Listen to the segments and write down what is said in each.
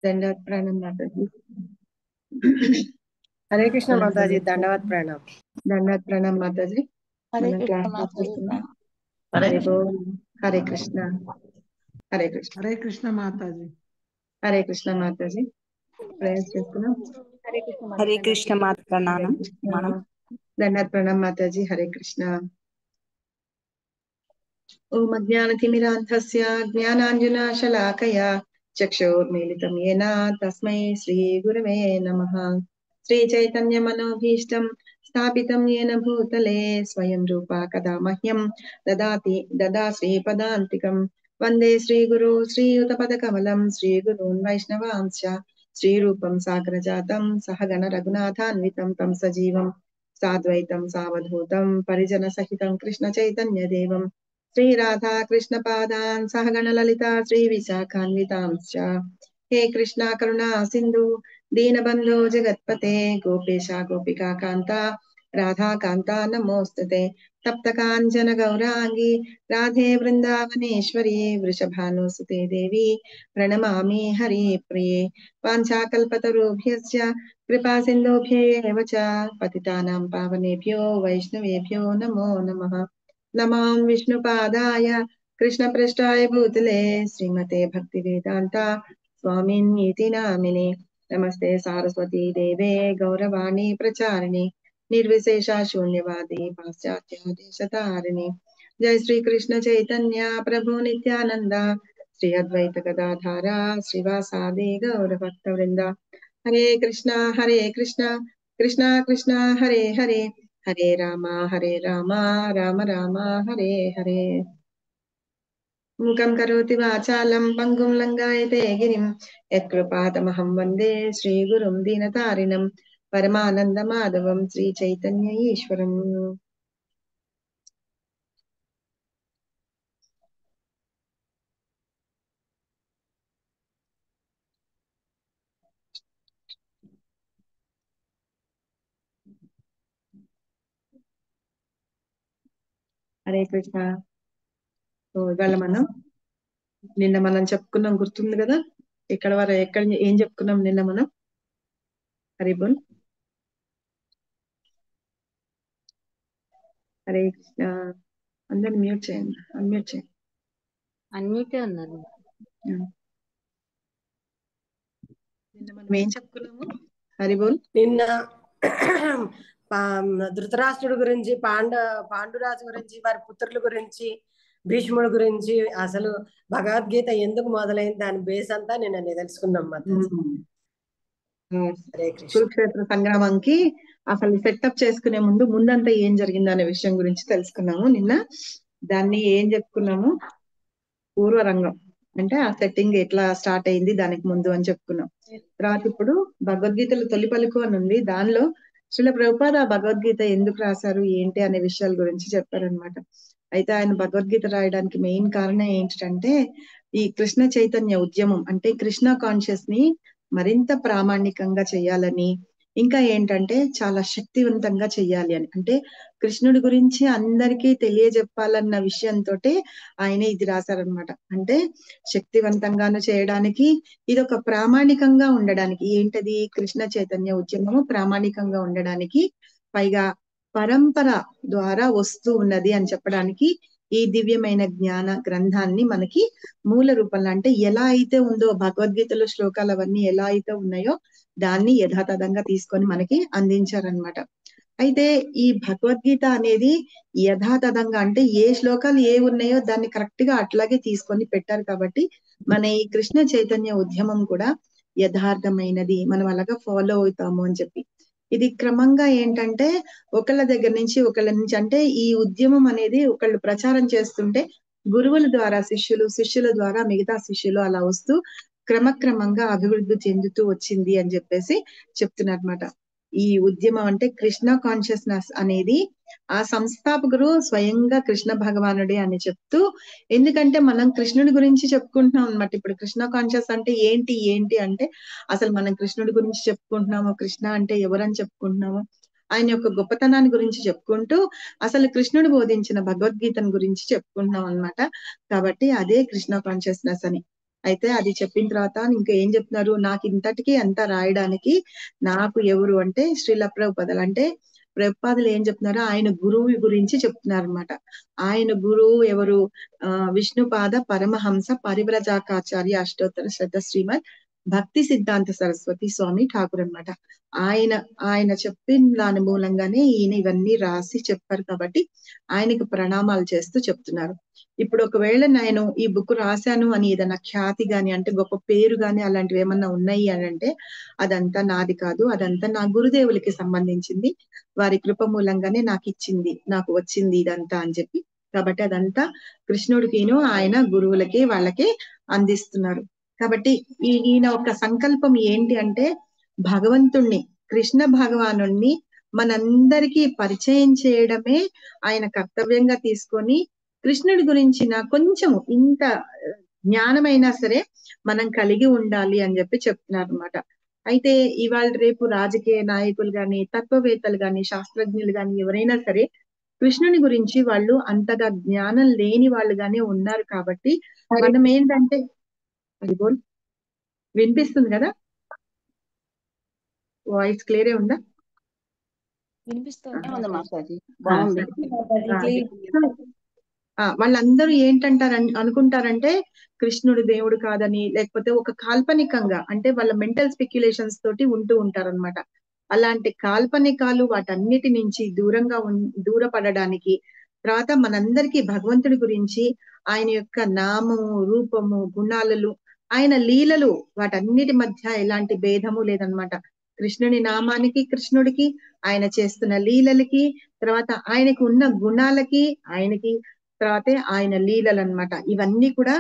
దండవత్ ప్రణాम माताजी। हरे कृष्ण माता जी, दंडवत प्रणाम। దండవత్ ప్రణాम माताजी। हरे మనం कृष्ण క్లాస్ माता जी చేస్తున్నాం। हरे హరి బోల్। హరే కృష్ణ హరే కృష్ణ हरे कृष्ण माता जी। హరే కృష్ణ మాతాజీ। ప్రేయర్ చేస్తున్నాం। हरे कृष्ण माता హరే प्रणाम కృష్ణ మనం దండవత్ ప్రణాम माताजी। హరే కృష్ణ। ఓం అజ్ఞానతిమిరాంధస్య జ్ఞానాంజనాశలాకయా చక్షుర్మీలితం येन తస్మై శ్రీ గురవే నమః। శ్రీచైతన్యమనోభీష్టం స్థాపితం येन భూతలే స్వయం రూపా కదా మహ్యం దదాసి పదాంతికం। వందే శ్రీగురు శ్రీయుతపదకమలం శ్రీగురూన్ వైష్ణవాంశ్చ శ్రీరూపం సాగ్రజాతం సహగణ రఘునాథాన్వితం తం సజీవం సాద్వైతం సావధూతం పరిజన సహితం కృష్ణ చైతన్య దేవం శ్రీ రాధా కృష్ణ పాదాన్ సహగణ లలిత శ్రీ విశాఖాన్వితాంశ్చ। హే కృష్ణ కరుణా సింధు దీనబంధో జగత్పతే గోపేశ గోపికా కాంత రాధా కాంత నమోస్తుతే। తప్త కాంచన గౌరాంగి రాధే బృందావనేశ్వరి వృషభానుసుతే దేవి ప్రణమామి హరి ప్రియ। వాంఛాకల్పతరుభ్యశ్చ కృపా సింధుభ్యేవ చ పతితానాం పావనేభ్యో వైష్ణవేభ్యో నమో నమః। నమాం విష్ణుపాదాయ కృష్ణప్రష్టాయ భూతలే శ్రీమతే భక్తివేదాంత స్వామిన్యేతి నామినే। నమస్తే సారస్వతీ దేవే గౌరవాణి ప్రచారిణి నిర్విశేష శూన్యవాది పాశ్చాత్య దేశతారిణి। జయ శ్రీ కృష్ణ చైతన్య ప్రభు నిత్యానంద శ్రీ అద్వైత గదాధార శ్రీవాసాది గౌర భక్త వృంద। హరే కృష్ణ కృష్ణ కృష్ణ హరే హరే హరే రామ రామ రామ హరే హరే। మూకం కరోతి వాచాలం పంగుం లంఘాయతే గిరిం యత్కృపాతమహం వందే శ్రీగురుం దీనతారిణం పరమానంద మాధవం శ్రీ చైతన్య ఈశ్వరం। హరే కృష్ణ। ఇవాళ నిన్న మనం చెప్పుకున్నాం, గుర్తుంది కదా? ఎక్కడ ఏం చెప్పుకున్నాం నిన్న మనం? హరి బోల్। హరే కృష్ణ। అందరిని మ్యూట్ చేయండి, అన్మ్యూట్ చేయండి। అన్మ్యూటే ఉన్నారు. నిన్న మనం ఏం చెప్పుకున్నాము? హరి బోల్। నిన్న ధృతరాష్ట్రుడు గురించి, పాండురాజు గురించి, వారి పుత్రుల గురించి, భీష్ముడు గురించి, అసలు భగవద్గీత ఎందుకు మొదలైంది దాని బేస్ అంతా నిన్న తెలుసుకున్నాం మాతాజీ। హరే కృష్ణ। కురుక్షేత్ర సంగ్రామంకి అసలు సెటప్ చేసుకునే ముందంతా ఏం జరిగింది అనే విషయం గురించి తెలుసుకున్నాము నిన్న। దాన్ని ఏం చెప్పుకున్నాము? పూర్వరంగం అంటే ఆ సెట్టింగ్ ఎట్లా స్టార్ట్ అయింది దానికి ముందు అని చెప్పుకున్నాం। తర్వాత ఇప్పుడు భగవద్గీతలో తొలి పలుకు అని ఉంది, దానిలో శ్రీల ప్రభుపాద భగవద్గీత ఎందుకు రాశారు ఏంటి అనే విషయాల గురించి చెప్పారనమాట। అయితే ఆయన భగవద్గీత రాయడానికి మెయిన్ కారణం ఏంటంటే ఈ కృష్ణ చైతన్య ఉద్యమం, అంటే కృష్ణ కాన్షియస్ ని మరింత ప్రామాణికంగా చేయాలని, ఇంకా ఏంటంటే చాలా శక్తివంతంగా చెయ్యాలి అని, అంటే కృష్ణుడి గురించి అందరికీ తెలియజెప్పాలన్న విషయంతో ఆయన ఇది రాశారనమాట। అంటే శక్తివంతంగాను చేయడానికి, ఇది ఒక ప్రామాణికంగా ఉండడానికి, ఏంటది కృష్ణ చైతన్య ఉద్యమము ప్రామాణికంగా ఉండడానికి, పైగా పరంపర ద్వారా వస్తూ ఉన్నది అని చెప్పడానికి ఈ దివ్యమైన జ్ఞాన గ్రంథాన్ని మనకి మూల రూపంలో, అంటే ఎలా అయితే ఉందో భగవద్గీతలో శ్లోకాలు అవన్నీ ఎలా అయితే ఉన్నాయో దాన్ని యథాతథంగా తీసుకొని మనకి అందించారనమాట। అయితే ఈ భగవద్గీత అనేది యథాతథంగా, అంటే ఏ శ్లోకాలు ఏ ఉన్నాయో దాన్ని కరెక్ట్ గా అట్లాగే తీసుకొని పెట్టారు కాబట్టి మన ఈ కృష్ణ చైతన్య ఉద్యమం కూడా యథార్థమైనది, మనం అలాగా ఫాలో అవుతాము అని చెప్పి, ఇది క్రమంగా ఏంటంటే ఒకళ్ళ దగ్గర నుంచి అంటే ఈ ఉద్యమం అనేది ఒకళ్ళు ప్రచారం చేస్తుంటే గురువుల ద్వారా శిష్యుల ద్వారా మిగతా శిష్యులు అలా వస్తూ క్రమక్రమంగా అభివృద్ధి చెందుతూ వచ్చింది అని చెప్పేసి చెప్తున్నారన్నమాట। ఈ ఉద్యమం అంటే కృష్ణ కాన్షియస్నెస్ అనేది ఆ సంస్థాపకుడు స్వయంగా కృష్ణ భగవానుడే అని చెప్తూ, ఎందుకంటే మనం కృష్ణుడి గురించి చెప్పుకుంటున్నాం అన్నమాట। ఇప్పుడు కృష్ణ కాన్షియస్ అంటే ఏంటి అంటే అసలు మనం కృష్ణుడి గురించి చెప్పుకుంటున్నాము, కృష్ణ అంటే ఎవరని చెప్పుకుంటున్నాము, ఆయన యొక్క గొప్పతనాన్ని గురించి చెప్పుకుంటూ అసలు కృష్ణుడు బోధించిన భగవద్గీతను గురించి చెప్పుకుంటున్నాం అన్నమాట। కాబట్టి అదే కృష్ణ కాన్షియస్నెస్ అని। అయితే అది చెప్పిన తర్వాత ఇంకా ఏం చెప్తున్నారు, నాకు ఇంతటికి అంతా రాయడానికి నాకు ఎవరు అంటే శ్రీల ప్రభుపాదులు. అంటే ప్రభుపాదులు ఏం చెప్తున్నారు, ఆయన గురువు గురించి చెప్తున్నారు అనమాట. ఆయన గురువు ఎవరు, విష్ణుపాద పరమహంస పరివ్రజాకాచార్య అష్టోత్తర శ్రద్ధ శ్రీమద్ భక్తి సిద్ధాంత సరస్వతి స్వామి ఠాకూర్ అన్నమాట. ఆయన ఆయన చెప్పిన దాని మూలంగానే ఈయన ఇవన్నీ రాసి చెప్పారు కాబట్టి ఆయనకు ప్రణామాలు చేస్తూ చెప్తున్నారు. ఇప్పుడు ఒకవేళ నేను ఈ బుక్ రాశాను అని ఏదైనా ఖ్యాతి గాని అంటే గొప్ప పేరు గాని అలాంటివి ఏమన్నా ఉన్నాయి అని అంటే అదంతా నాది కాదు, అదంతా నా గురుదేవులకి సంబంధించింది. వారి కృప మూలంగానే నాకు ఇచ్చింది, నాకు వచ్చింది ఇదంతా అని చెప్పి. కాబట్టి అదంతా కృష్ణుడికిను ఆయన గురువులకి వాళ్ళకి అందిస్తున్నారు. కాబట్టి ఈయన ఒక సంకల్పం ఏంటి అంటే భగవంతుణ్ణి, కృష్ణ భగవానుణ్ణి మనందరికీ పరిచయం చేయడమే ఆయన కర్తవ్యంగా తీసుకొని కృష్ణుడి గురించిన కొంచెం ఇంత జ్ఞానమైనా సరే మనం కలిగి ఉండాలి అని చెప్పి చెప్తున్నారు అనమాట. అయితే ఇవాళ రేపు రాజకీయ నాయకులు గాని, తత్వవేత్తలు గాని, శాస్త్రజ్ఞులు గాని ఎవరైనా సరే కృష్ణుని గురించి వాళ్ళు అంతగా జ్ఞానం లేని వాళ్ళుగానే ఉన్నారు. కాబట్టి మనం ఏంటంటే అది బోల్ వినిపిస్తుంది కదా, వాయిస్ క్లియరే ఉందా? వినిపిస్తుంది ఉంది మాతాజీ, ఆ, బాగుంది. సరే. వాళ్ళందరూ ఏంటంటారు అనుకుంటారంటే కృష్ణుడు దేవుడు కాదని, లేకపోతే ఒక కాల్పనికంగా అంటే వాళ్ళ మెంటల్ స్పెక్యులేషన్స్ తోటి ఉంటూ ఉంటారన్నమాట. అలాంటి కాల్పనికాలు వాటన్నిటి నుంచి దూరపడడానికి, తర్వాత మనందరికీ భగవంతుడి గురించి ఆయన యొక్క నామము, రూపము, గుణాలను, ఆయన లీలలు వాటన్నిటి మధ్య ఎలాంటి భేదము లేదనమాట. కృష్ణుని నామానికి, కృష్ణుడికి, ఆయన చేస్తున్న లీలలకి, తర్వాత ఆయనకు ఉన్న గుణాలకి, ఆయనకి తర్వాతే ఆయన లీలలు అన్నమాట. ఇవన్నీ కూడా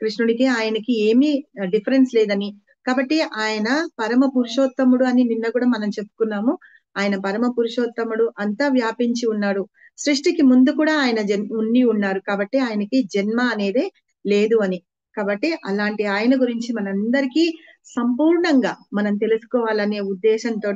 కృష్ణుడికి ఆయనకి ఏమీ డిఫరెన్స్ లేదని, కాబట్టి ఆయన పరమ పురుషోత్తముడు అని నిన్న కూడా మనం చెప్పుకున్నాము. ఆయన పరమ పురుషోత్తముడు, అంతా వ్యాపించి ఉన్నాడు. సృష్టికి ముందు కూడా ఆయన ఉండి ఉన్నారు. కాబట్టి ఆయనకి జన్మ అనేదే లేదు అని. కాబట్టి అలాంటి ఆయన గురించి మనందరికీ సంపూర్ణంగా మనం తెలుసుకోవాలనే ఉద్దేశంతో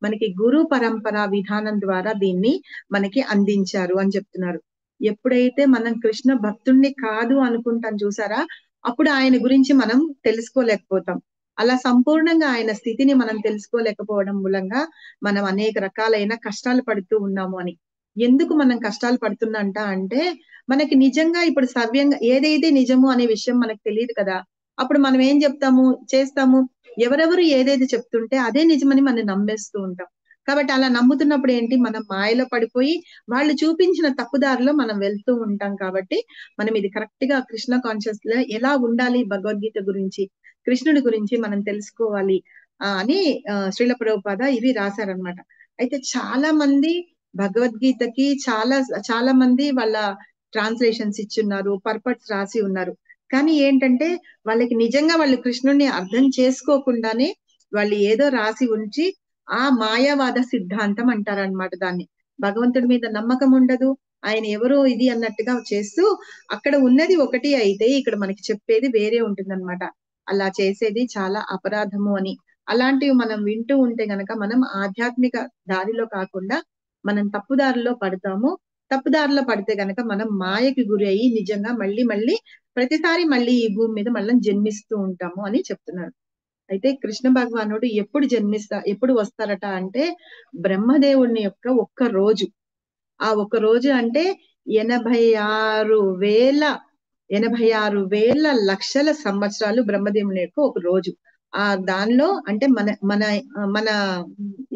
మనకి గురు పరంపర విధానం ద్వారా దీన్ని మనకి అందించారు అని చెప్తున్నారు. ఎప్పుడైతే మనం కృష్ణ భక్తుణ్ణి కాదు అనుకుంటాం చూసారా, అప్పుడు ఆయన గురించి మనం తెలుసుకోలేకపోతాం. అలా సంపూర్ణంగా ఆయన స్థితిని మనం తెలుసుకోలేకపోవడం మూలంగా మనం అనేక రకాలైన కష్టాలు పడుతూ ఉన్నాము అని. ఎందుకు మనం కష్టాలు పడుతున్నంట అంటే మనకి నిజంగా ఇప్పుడు సవ్యంగా ఏదైతే నిజము అనే విషయం మనకు తెలియదు కదా. అప్పుడు మనం ఏం చెప్తాము, చేస్తాము, ఎవరెవరు ఏదైతే చెప్తుంటే అదే నిజమని మనం నమ్మేస్తూ ఉంటాం. కాబట్టి అలా నమ్ముతున్నప్పుడు ఏంటి, మనం మాయలో పడిపోయి వాళ్ళు చూపించిన తప్పుదారిలో మనం వెళ్తూ ఉంటాం. కాబట్టి మనం ఇది కరెక్ట్ గా కృష్ణ కాన్షియస్ లో ఎలా ఉండాలి, భగవద్గీత గురించి, కృష్ణుడి గురించి మనం తెలుసుకోవాలి అని శ్రీల ప్రభుపాద ఇవి రాశారనమాట. అయితే చాలా మంది భగవద్గీతకి చాలా మంది వాళ్ళ ట్రాన్స్లేషన్స్ ఇచ్చున్నారు, పర్పట్స్ రాసి ఉన్నారు. కానీ ఏంటంటే వాళ్ళకి నిజంగా వాళ్ళు కృష్ణుడిని అర్థం చేసుకోకుండానే వాళ్ళు ఏదో రాసి ఉంచి ఆ మాయావాద సిద్ధాంతం అంటారనమాట దాన్ని. భగవంతుడి మీద నమ్మకం ఉండదు, ఆయన ఎవరో ఇది అన్నట్టుగా చేస్తూ అక్కడ ఉన్నది ఒకటి అయితే ఇక్కడ మనకి చెప్పేది వేరే ఉంటుందన్నమాట. అలా చేసేది చాలా అపరాధము అని. అలాంటివి మనం వింటూ ఉంటే గనక మనం ఆధ్యాత్మిక దారిలో కాకుండా మనం తప్పుదారిలో పడతాము. తప్పుదారిలో పడితే గనక మనం మాయకి గురి అయ్యి నిజంగా మళ్ళీ ప్రతిసారి మళ్ళీ ఈ భూమి మీద మళ్ళీ జన్మిస్తూ ఉంటాము అని చెప్తున్నారు. అయితే కృష్ణ భగవానుడు ఎప్పుడు వస్తారట అంటే బ్రహ్మదేవుని యొక్క ఒక్క రోజు. ఆ ఒక్క రోజు అంటే 86,000 లక్షల సంవత్సరాలు బ్రహ్మదేవుని యొక్క ఒక రోజు. ఆ దానిలో అంటే మన మన మన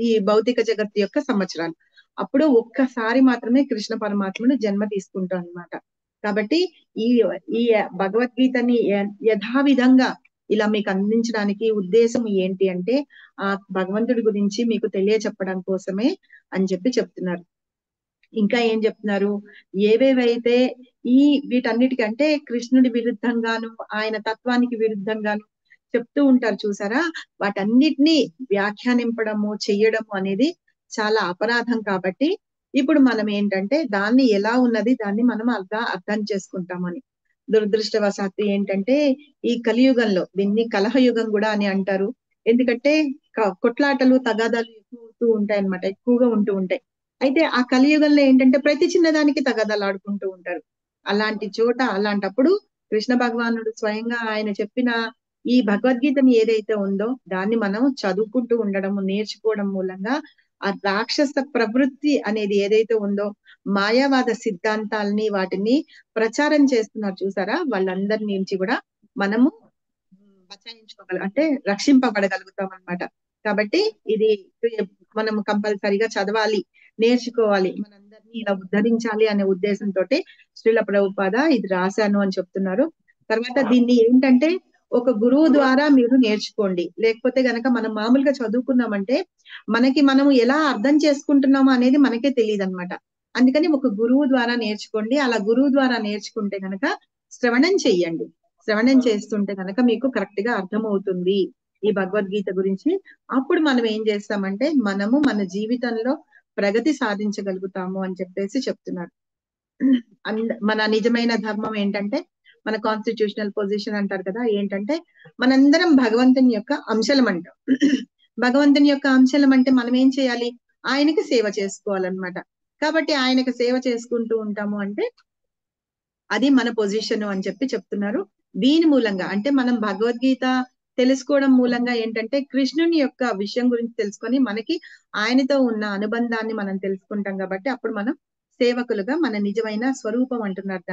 ఈ భౌతిక జగత్తు యొక్క సంవత్సరాలు. అప్పుడు ఒక్కసారి మాత్రమే కృష్ణ పరమాత్మను జన్మ తీసుకుంటాం అన్నమాట. కాబట్టి ఈ ఈ భగవద్గీతని యథావిధంగా ఇలా మీకు అందించడానికి ఉద్దేశం ఏంటి అంటే ఆ భగవంతుడి గురించి మీకు తెలియచెప్పడం కోసమే అని చెప్పి చెప్తున్నారు. ఇంకా ఏం చెప్తున్నారు, ఏవేవైతే వీటన్నిటికీ అంటే కృష్ణుడి విరుద్ధంగాను, ఆయన తత్వానికి విరుద్ధంగాను చెప్తూ ఉంటారు చూసారా, వాటన్నిటినీ వ్యాఖ్యానింపడము, చెయ్యడము అనేది చాలా అపరాధం. కాబట్టి ఇప్పుడు మనం ఏంటంటే దాన్ని ఎలా ఉన్నది దాన్ని మనం అర్థం చేసుకుంటామని. దురదృష్టవశాత్తు ఏంటంటే ఈ కలియుగంలో దీన్ని కలహయుగం కూడా అని అంటారు. ఎందుకంటే కొట్లాటలు, తగాదాలు ఎక్కువగా ఉంటూ ఉంటాయి. అయితే ఆ కలియుగంలో ఏంటంటే ప్రతి చిన్నదానికి తగాదాలు ఆడుకుంటూ ఉంటారు. అలాంటప్పుడు కృష్ణ భగవానుడు స్వయంగా ఆయన చెప్పిన ఈ భగవద్గీతని ఏదైతే ఉందో దాన్ని మనం చదువుకుంటూ ఉండడం, నేర్చుకోవడం మూలంగా ఆ రాక్షస ప్రవృత్తి అనేది ఏదైతే ఉందో, మాయావాద సిద్ధాంతాలని వాటిని ప్రచారం చేస్తున్నారు చూసారా, వాళ్ళందరి నుంచి కూడా మనము అంటే రక్షింపబడగలుగుతాం అన్నమాట. కాబట్టి ఇది మనం కంపల్సరిగా చదవాలి, నేర్చుకోవాలి, మనందరినీ ఇలా ఉద్ధరించాలి అనే ఉద్దేశంతో శ్రీల ప్రభుపాద ఇది రాశాను అని చెప్తున్నారు. తర్వాత దీన్ని ఏంటంటే ఒక గురువు ద్వారా మీరు నేర్చుకోండి, లేకపోతే గనక మనం మామూలుగా చదువుకున్నామంటే మనకి మనము ఎలా అర్థం చేసుకుంటున్నామో అనేది మనకే తెలియదు అనమాట. అందుకని ఒక గురువు ద్వారా నేర్చుకోండి. అలా గురువు ద్వారా నేర్చుకుంటే గనక శ్రవణం చెయ్యండి. శ్రవణం చేస్తుంటే కనుక మీకు కరెక్ట్ గా అర్థమవుతుంది ఈ భగవద్గీత గురించి. అప్పుడు మనం ఏం చేస్తామంటే మనము మన జీవితంలో ప్రగతి సాధించగలుగుతాము అని చెప్పేసి చెప్తున్నారు. మన నిజమైన ధర్మం ఏంటంటే, మన కాన్స్టిట్యూషనల్ పొజిషన్ అంటారు కదా, ఏంటంటే మనందరం భగవంతుని యొక్క అంశలం అంటాం. భగవంతుని యొక్క అంశలం అంటే మనం ఏం చేయాలి, ఆయనకి సేవ చేసుకోవాలన్నమాట. కాబట్టి ఆయనకి సేవ చేసుకుంటూ ఉంటాము అంటే అది మన పొజిషన్ అని చెప్పి చెప్తున్నారు. దీని మూలంగా అంటే మనం భగవద్గీత తెలుసుకోవడం మూలంగా ఏంటంటే కృష్ణుని యొక్క విషయం గురించి తెలుసుకొని మనకి ఆయనతో ఉన్న అనుబంధాన్ని మనం తెలుసుకుంటాం. కాబట్టి అప్పుడు మనం సేవకులుగా మన నిజమైన స్వరూపం అంటున్నారు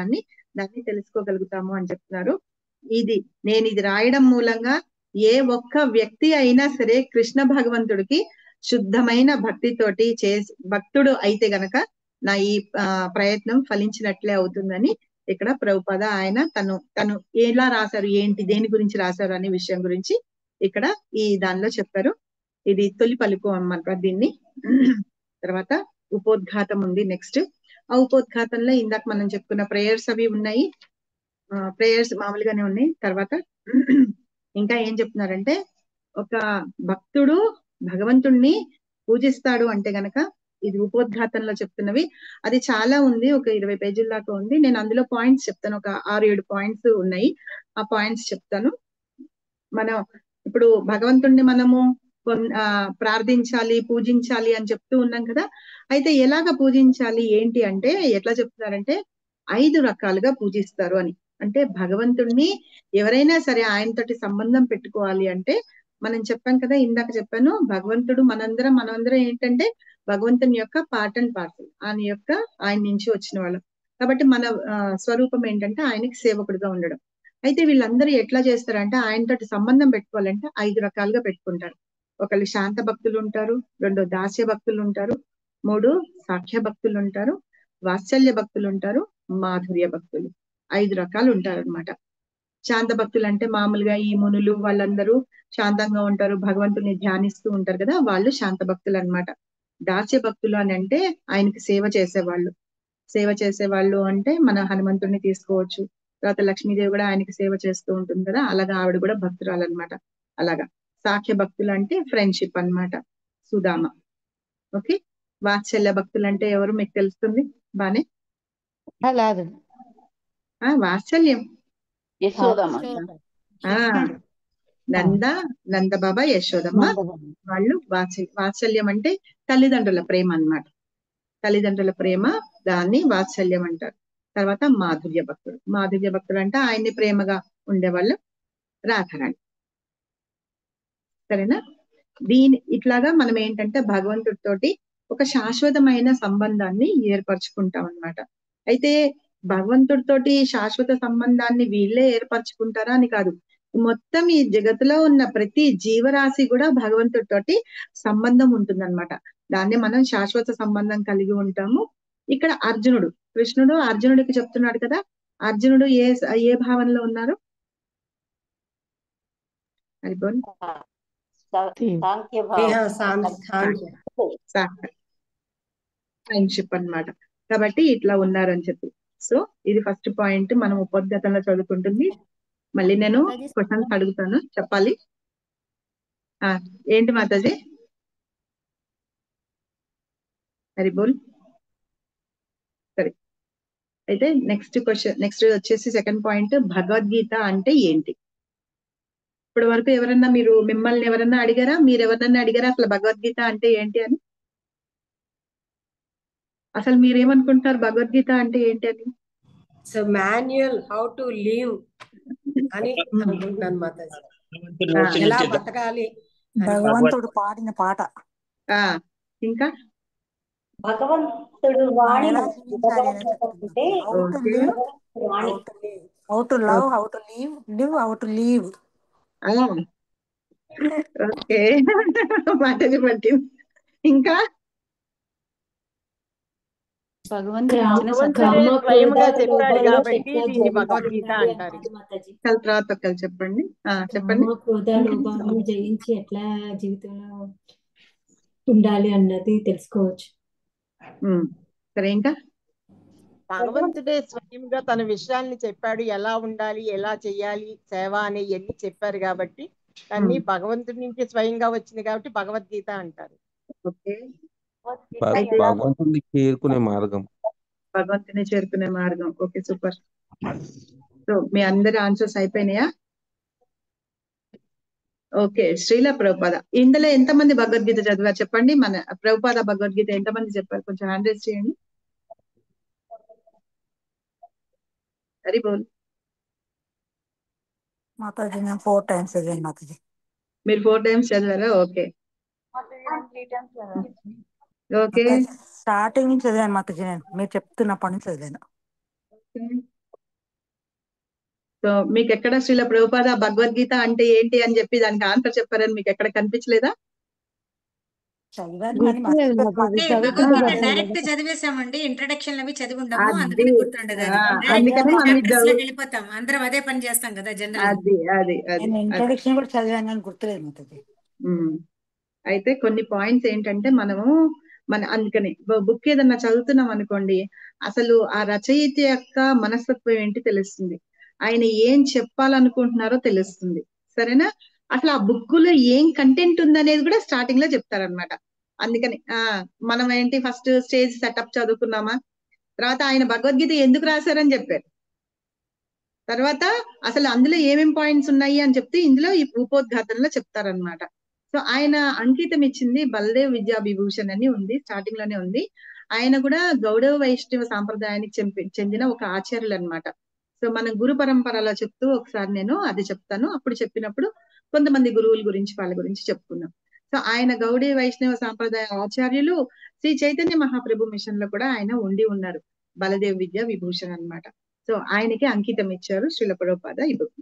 దాన్ని తెలుసుకోగలుగుతాము అని చెప్తున్నారు. నేను ఇది రాయడం మూలంగా ఏ ఒక్క వ్యక్తి అయినా సరే కృష్ణ భగవంతుడికి శుద్ధమైన భక్తితోటి భక్తుడు అయితే గనక నా ఈ ప్రయత్నం ఫలించినట్లే అవుతుందని ఇక్కడ ప్రభుపాద ఆయన తను ఎలా రాశారు, ఏంటి, దేని గురించి రాశారు అనే విషయం గురించి ఇక్కడ ఈ దానిలో చెప్పారు. ఇది తొలి పలుకు అన్నమాట దీన్ని. తర్వాత ఉపోద్ఘాతం ఉంది నెక్స్ట్. ఆ ఉపోద్ఘాతంలో ఇందాక మనం చెప్పుకున్న ప్రేయర్స్ అవి ఉన్నాయి, ప్రేయర్స్ మామూలుగానే ఉన్నాయి. తర్వాత ఇంకా ఏం చెప్తున్నారంటే ఒక భక్తుడు భగవంతుణ్ణి పూజిస్తాడు అంటే గనక ఇది ఉపోద్ఘాతంలో చెప్తున్నవి. అది చాలా ఉంది, ఒక 20 పేజీల దాకా ఉంది. నేను అందులో పాయింట్స్ చెప్తాను, ఒక 6-7 పాయింట్స్ ఉన్నాయి. ఆ పాయింట్స్ చెప్తాను. మనం ఇప్పుడు భగవంతుణ్ణి మనము ప్రార్థించాలి, పూజించాలి అని చెప్తూ ఉన్నాం కదా. అయితే ఎలాగ పూజించాలి ఏంటి అంటే ఎట్లా చెప్తున్నారంటే 5 రకాలుగా పూజిస్తారు అని. అంటే భగవంతుణ్ణి ఎవరైనా సరే ఆయనతోటి సంబంధం పెట్టుకోవాలి అంటే మనం చెప్పాం కదా, ఇందాక చెప్పాను, భగవంతుడు మనందరం ఏంటంటే భగవంతుని యొక్క పార్ట్ అండ్ పార్సల్, ఆయన నుంచి వచ్చిన వాళ్ళం. కాబట్టి మన స్వరూపం ఏంటంటే ఆయనకి సేవకుడిగా ఉండడం. అయితే వీళ్ళందరూ ఎట్లా చేస్తారంటే ఆయనతోటి సంబంధం పెట్టుకోవాలంటే 5 రకాలుగా పెట్టుకుంటారు. ఒకళ్ళు శాంత భక్తులు ఉంటారు, 2 దాస్య భక్తులు ఉంటారు, 3 సాఖ్య భక్తులు ఉంటారు, వాత్సల్య భక్తులు ఉంటారు, మాధుర్య భక్తులు. 5 రకాలు ఉంటారు అనమాట. శాంత భక్తులు అంటే మామూలుగా ఈ మునులు వాళ్ళందరూ శాంతంగా ఉంటారు, భగవంతుని ధ్యానిస్తూ ఉంటారు కదా, వాళ్ళు శాంత భక్తులు అన్నమాట. దాస్య భక్తులు అని అంటే ఆయనకి సేవ చేసేవాళ్ళు అంటే మన హనుమంతుడిని తీసుకోవచ్చు. తర్వాత లక్ష్మీదేవి కూడా ఆయనకి సేవ చేస్తూ ఉంటుంది కదా, అలాగా ఆవిడ కూడా భక్తురాలు అనమాట. అలాగా సాఖ్య భక్తులు అంటే ఫ్రెండ్షిప్ అన్నమాట, సుధామ. ఓకే. వాత్సల్య భక్తులు అంటే ఎవరు మీకు తెలుస్తుంది బానే? వాత్సల్యం నంద బాబా యశోదమ్మ వాళ్ళు వాత్సల్యం అంటే తల్లిదండ్రుల ప్రేమ అన్నమాట. తల్లిదండ్రుల ప్రేమ, దాన్ని వాత్సల్యం అంటారు. తర్వాత మాధుర్య భక్తుడు అంటే ఆయన్ని ప్రేమగా ఉండేవాళ్ళు రాధారాణి. సరేనా? ఇట్లాగా మనం ఏంటంటే భగవంతుడితోటి ఒక శాశ్వతమైన సంబంధాన్ని ఏర్పరచుకుంటాం అన్నమాట. అయితే భగవంతుడితోటి శాశ్వత సంబంధాన్ని వీళ్ళే ఏర్పరచుకుంటారా అని కాదు, మొత్తం ఈ జగత్తులో ఉన్న ప్రతి జీవరాశి కూడా భగవంతుడితోటి సంబంధం ఉంటుందన్నమాట. దాన్ని మనం శాశ్వత సంబంధం కలిగి ఉంటాము. ఇక్కడ కృష్ణుడు అర్జునుడికి చెప్తున్నాడు కదా, అర్జునుడు ఏ భావనలో ఉన్నారు? ఫ్రెండ్షిప్ అన్నమాట. కాబట్టి ఇట్లా ఉన్నారని చెప్పి. సో ఇది ఫస్ట్ పాయింట్ మనం ఉపోద్ఘాతంలో చదువుకుంటుంది. మళ్ళీ నేను క్వశ్చన్స్ అడుగుతాను, చెప్పాలి. ఏంటి మాతాజీ? హరిబోల్. సరే, అయితే నెక్స్ట్ వచ్చేసి సెకండ్ పాయింట్, భగవద్గీత అంటే ఏంటి? ఇప్పటి వరకు మిమ్మల్ని ఎవరన్నా అడిగారా, మీరు ఎవరన్నా అడిగారా అసలు భగవద్గీత అంటే ఏంటి అని? అసలు మీరేమనుకుంటారు భగవద్గీత అంటే ఏంటి అని? So manual how to live అని అనుకుంటున్నాను మాతాజీ. ఎలా బతకాలి అని. భగవంతుడు పాడిన పాట. ఇంకా భగవంతుడు వాణి ఎలా జీవించాలి అని చెప్తున్నారు. How to love, how to live, how to leave. Okay మాటలు పట్టింది. ఇంకా భగవంతుడే స్వయంగా చెప్పాడు కాబట్టి దీన్ని భగవద్గీత అంటారు. తర్వాత ఒకరు చెప్పండి. చెప్పండి. క్రోధాలను జయించి ఎట్లా జీవితంలో ఉండాలి అన్నది తెలుసుకోవచ్చు. సరే ఇంకా భగవంతుడే స్వయంగా తన విషయాల్ని చెప్పాడు, ఎలా ఉండాలి, ఎలా చెయ్యాలి, సేవ అని ఎన్ని చెప్పారు కాబట్టి అన్ని భగవంతుడి నుంచి స్వయంగా వచ్చింది కాబట్టి భగవద్గీత అంటారు. ఓకే, భగవంతుని చేరుకునే మార్గం. భగవంతుని చేరుకునే మార్గం. Okay, super. సో మీ అందరి ఆన్సర్స్ అయిపోయినాయా? ఓకే, శ్రీల ప్రభుపాద ఇందులో ఎంతమంది భగవద్గీత చదివారు చెప్పండి. మన ప్రభుపాద భగవద్గీత ఎంతమంది చెప్పారు? కొంచెం హ్యాండ్ రైజ్ చేయండి. హరి బోల్. మాతాజీ నేను 4 times చదివాను మాతాజీ. మీరు 4 times చదివారా? ఓకే ఓకే, స్టార్టింగ్ నుంచి చదివాను మాతాజీ. నేను మీరు చెప్తున్నప్పటి నుంచి చదివాను. సో మీకు ఎక్కడ శ్రీల ప్రభుపాద భగవద్గీత అంటే ఏంటి అని చెప్పి దానికి ఆన్సర్ చెప్పారని మీకు ఎక్కడ కనిపించలేదా? డైరెక్ట్ చదివేశామండి. ఇంట్రడక్షన్ అవి చదివి ఉండము, అందుకని గుర్తుండదు. అందుకని వెళ్ళిపోతాం, అందరం అదే పని చేస్తాం కదా జనరల్. ఇంట్రడక్షన్ కూడా చదివాను కానీ గుర్తులేదు మాతాజీ. అయితే కొన్ని పాయింట్స్ ఏంటంటే అందుకని బుక్ ఏదన్నా చదువుతున్నాం అనుకోండి, అసలు ఆ రచయిత యొక్క మనస్తత్వం ఏంటి తెలుస్తుంది, ఆయన ఏం చెప్పాలనుకుంటున్నారో తెలుస్తుంది. సరేనా? అసలు ఆ బుక్ లో ఏం కంటెంట్ ఉందనేది కూడా స్టార్టింగ్ లో చెప్తారనమాట. అందుకని మనం ఏంటి ఫస్ట్ స్టేజ్ సెటప్ చదువుకున్నామా, తర్వాత ఆయన భగవద్గీత ఎందుకు రాశారని చెప్పారు, తర్వాత అసలు అందులో ఏమేం పాయింట్స్ ఉన్నాయి అని చెప్తే ఇందులో ఈ ఉపోద్ఘాతంలో చెప్తారనమాట. సో ఆయన అంకితం ఇచ్చింది బలదేవ్ విద్యా విభూషణ్ అని ఉంది, స్టార్టింగ్ లోనే ఉంది. ఆయన కూడా గౌడవ వైష్ణవ సాంప్రదాయానికి చెందిన ఒక ఆచార్యులు అనమాట. సో మన గురు పరంపరలో చెప్తూ ఒకసారి నేను అది చెప్తాను. అప్పుడు చెప్పినప్పుడు కొంతమంది గురువుల గురించి వాళ్ళ గురించి చెప్పుకున్నాం. సో ఆయన గౌడీ వైష్ణవ సాంప్రదాయ ఆచార్యులు శ్రీ చైతన్య మహాప్రభు మిషన్ లో కూడా ఆయన ఉండి ఉన్నారు, బలదేవ్ విద్యా విభూషణ్ అన్నమాట. సో ఆయనకి అంకితం ఇచ్చారు శ్రీల ప్రభుపాద ఈ బుక్.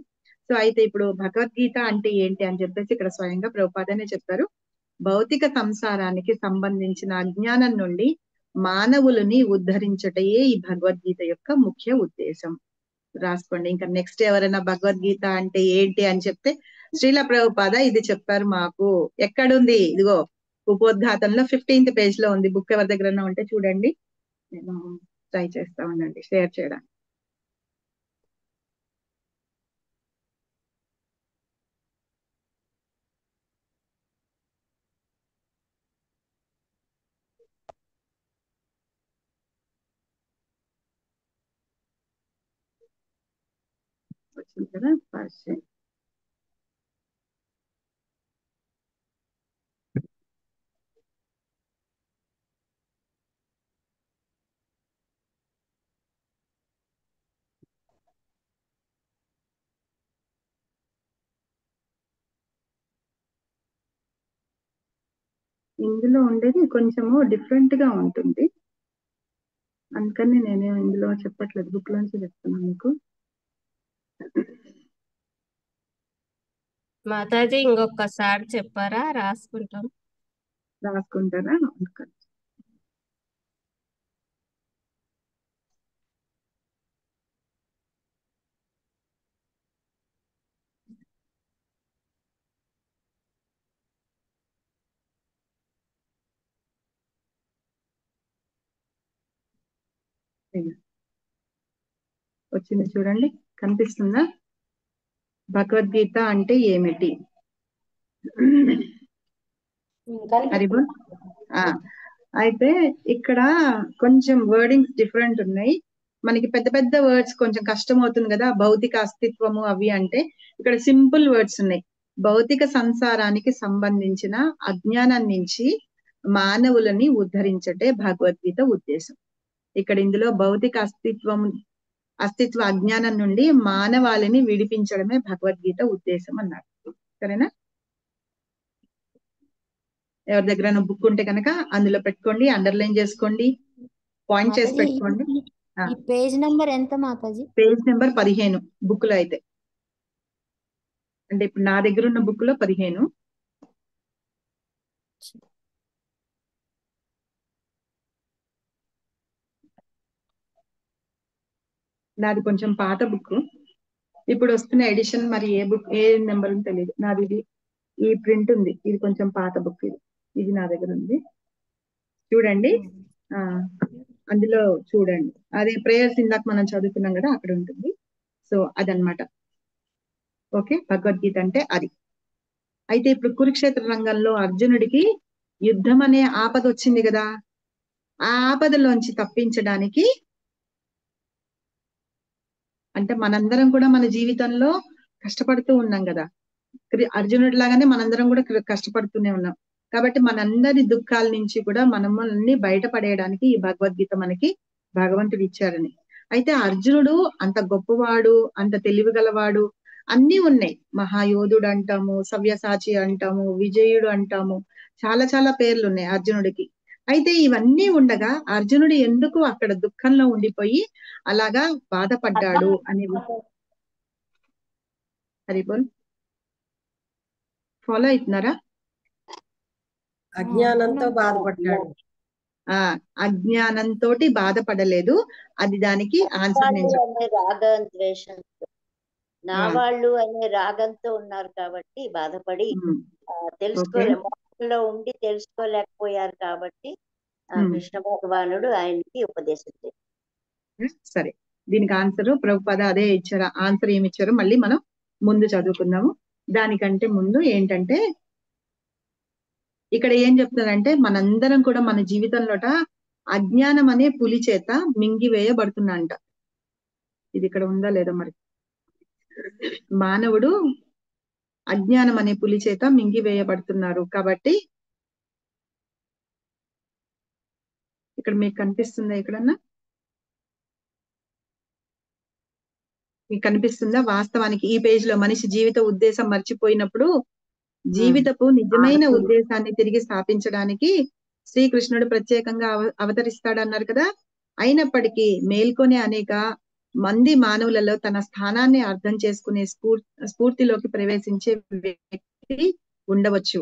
సో అయితే ఇప్పుడు భగవద్గీత అంటే ఏంటి అని చెప్పేసి ఇక్కడ స్వయంగా ప్రభుపాదనే చెప్పారు. భౌతిక సంసారానికి సంబంధించిన అజ్ఞానం నుండి మానవులని ఉద్ధరించటయే ఈ భగవద్గీత యొక్క ముఖ్య ఉద్దేశం. రాసుకోండి. ఇంకా నెక్స్ట్ ఎవరైనా భగవద్గీత అంటే ఏంటి అని చెప్తే శ్రీల ప్రభుపాద ఇది చెప్పారు మాకు. ఎక్కడుంది? ఇదిగో ఉపోద్ఘాతంలో 15th పేజ్ లో ఉంది. బుక్ ఎవరి దగ్గర ఉంటే చూడండి, నేను ట్రై చేస్తా ఉండండి షేర్ చేయడానికి. వచ్చింది కదా ఫస్ట్. ఇందులో ఉండేది కొంచెము డిఫరెంట్ గా ఉంటుంది, అందుకని నేను ఇందులో చెప్పట్లేదు, బుక్ లోంచి చెప్తున్నాను మీకు. మాతాజీ ఇంకొకసారి చెప్పారా? రాసుకుంటారా? వచ్చింది చూడండి, కనిపిస్తుందా? భగవద్గీత అంటే ఏమిటి? హరిబోల్. అయితే ఇక్కడ కొంచెం వర్డింగ్స్ డిఫరెంట్ ఉన్నాయి. మనకి పెద్ద పెద్ద వర్డ్స్ కొంచెం కష్టం అవుతుంది కదా, భౌతిక అస్తిత్వము అవి అంటే. ఇక్కడ సింపుల్ వర్డ్స్ ఉన్నాయి. భౌతిక సంసారానికి సంబంధించిన అజ్ఞానం నుంచి మానవులని ఉద్ధరించటే భగవద్గీత ఉద్దేశం. ఇక్కడ ఇందులో భౌతిక అస్తిత్వం అస్తిత్వ అజ్ఞానం నుండి మానవాళిని విడిపించడమే భగవద్గీత ఉద్దేశం అన్నారు. సరేనా? ఎవరి దగ్గర బుక్ ఉంటే కనుక అందులో పెట్టుకోండి, అండర్లైన్ చేసుకోండి, పాయింట్ చేసి మాతాజీ పెట్టుకోండి. ఈ పేజ్ నెంబర్ ఎంత మాతాజీ? పేజ్ నెంబర్ 15 బుక్ లో అయితే. అంటే ఇప్పుడు నా దగ్గర ఉన్న బుక్ లో 15. నాది కొంచెం పాత బుక్, ఇప్పుడు వస్తున్న ఎడిషన్ మరి ఏ బుక్ ఏ నెంబర్ తెలియదు. నాది ఇది ఈ ప్రింట్ ఉంది, ఇది కొంచెం పాత బుక్. ఇది నా దగ్గర ఉంది, చూడండి. అందులో చూడండి, అదే ప్రేయర్స్ ఇందాక మనం చదువుకున్నాం కదా, అక్కడ ఉంటుంది. సో అదనమాట. ఓకే, భగవద్గీత అంటే అది. అయితే ఇప్పుడు కురుక్షేత్ర రంగంలో అర్జునుడికి యుద్ధం అనే ఆపద వచ్చింది కదా, ఆ ఆపదలోంచి తప్పించడానికి, అంటే మనందరం కూడా మన జీవితంలో కష్టపడుతూ ఉన్నాం కదా, అర్జునుడి లాగానే మనందరం కూడా కష్టపడుతూనే ఉన్నాం. కాబట్టి మనందరి దుఃఖాల నుంచి కూడా మనల్ని బయటపడేయడానికి ఈ భగవద్గీత మనకి భగవంతుడు ఇచ్చారని. అయితే అర్జునుడు అంత గొప్పవాడు, అంత తెలివిగలవాడు, అన్ని ఉన్నాయి. మహాయోధుడు అంటాము, సవ్యసాచి అంటాము, విజయుడు అంటాము, చాలా చాలా పేర్లు ఉన్నాయి అర్జునుడికి. అయితే ఇవన్నీ ఉండగా అర్జునుడు ఎందుకు అక్కడ దుఃఖంలో ఉండిపోయి అలాగా బాధపడ్డాడు అని. హరిబోల్ ఫాలో అవుతున్నారా? అజ్ఞానంతో బాధపడ్డాడు. అజ్ఞానంతో బాధపడలేదు, అది దానికి ఆన్సర్ నేను చెప్తాను. నా వాళ్ళు అనే రాగంతో ఉన్నారు కాబట్టి బాధపడి మోహంలో ఉండి తెలుసుకోలేకపోయారు కాబట్టి కృష్ణ భగవానుడు ఆయనకి ఉపదేశించారు. సరే, దీనికి ఆన్సర్ ప్రభుపాద అదే ఇచ్చారు. ఆన్సర్ ఏమి ఇచ్చారో మళ్ళీ మనం ముందు చదువుకుందాము. దానికంటే ముందు ఏంటంటే ఇక్కడ ఏం చెప్తున్నారంటే మనందరం కూడా మన జీవితంలోట అజ్ఞానం అనే పులి చేత మింగివేయబడుతున్నంట. ఇది ఇక్కడ ఉందా లేదా మరి. మానవుడు అజ్ఞానం అనే పులి చేత మింగివేయబడుతున్నారు. కాబట్టి ఇక్కడ మీకు కనిపిస్తుందా, ఎక్కడన్నా మీకు కనిపిస్తుందా? వాస్తవానికి ఈ పేజ్ లో మనిషి జీవిత ఉద్దేశం మర్చిపోయినప్పుడు జీవితపు నిజమైన ఉద్దేశాన్ని తిరిగి స్థాపించడానికి శ్రీకృష్ణుడు ప్రత్యేకంగా అవతరిస్తాడన్నారు కదా. అయినప్పటికీ మేల్కొనే అనేక మంది మానవులలో తన స్థానాన్ని అర్థం చేసుకునే స్ఫూర్తిలోకి ప్రవేశించే వ్యక్తి ఉండవచ్చు,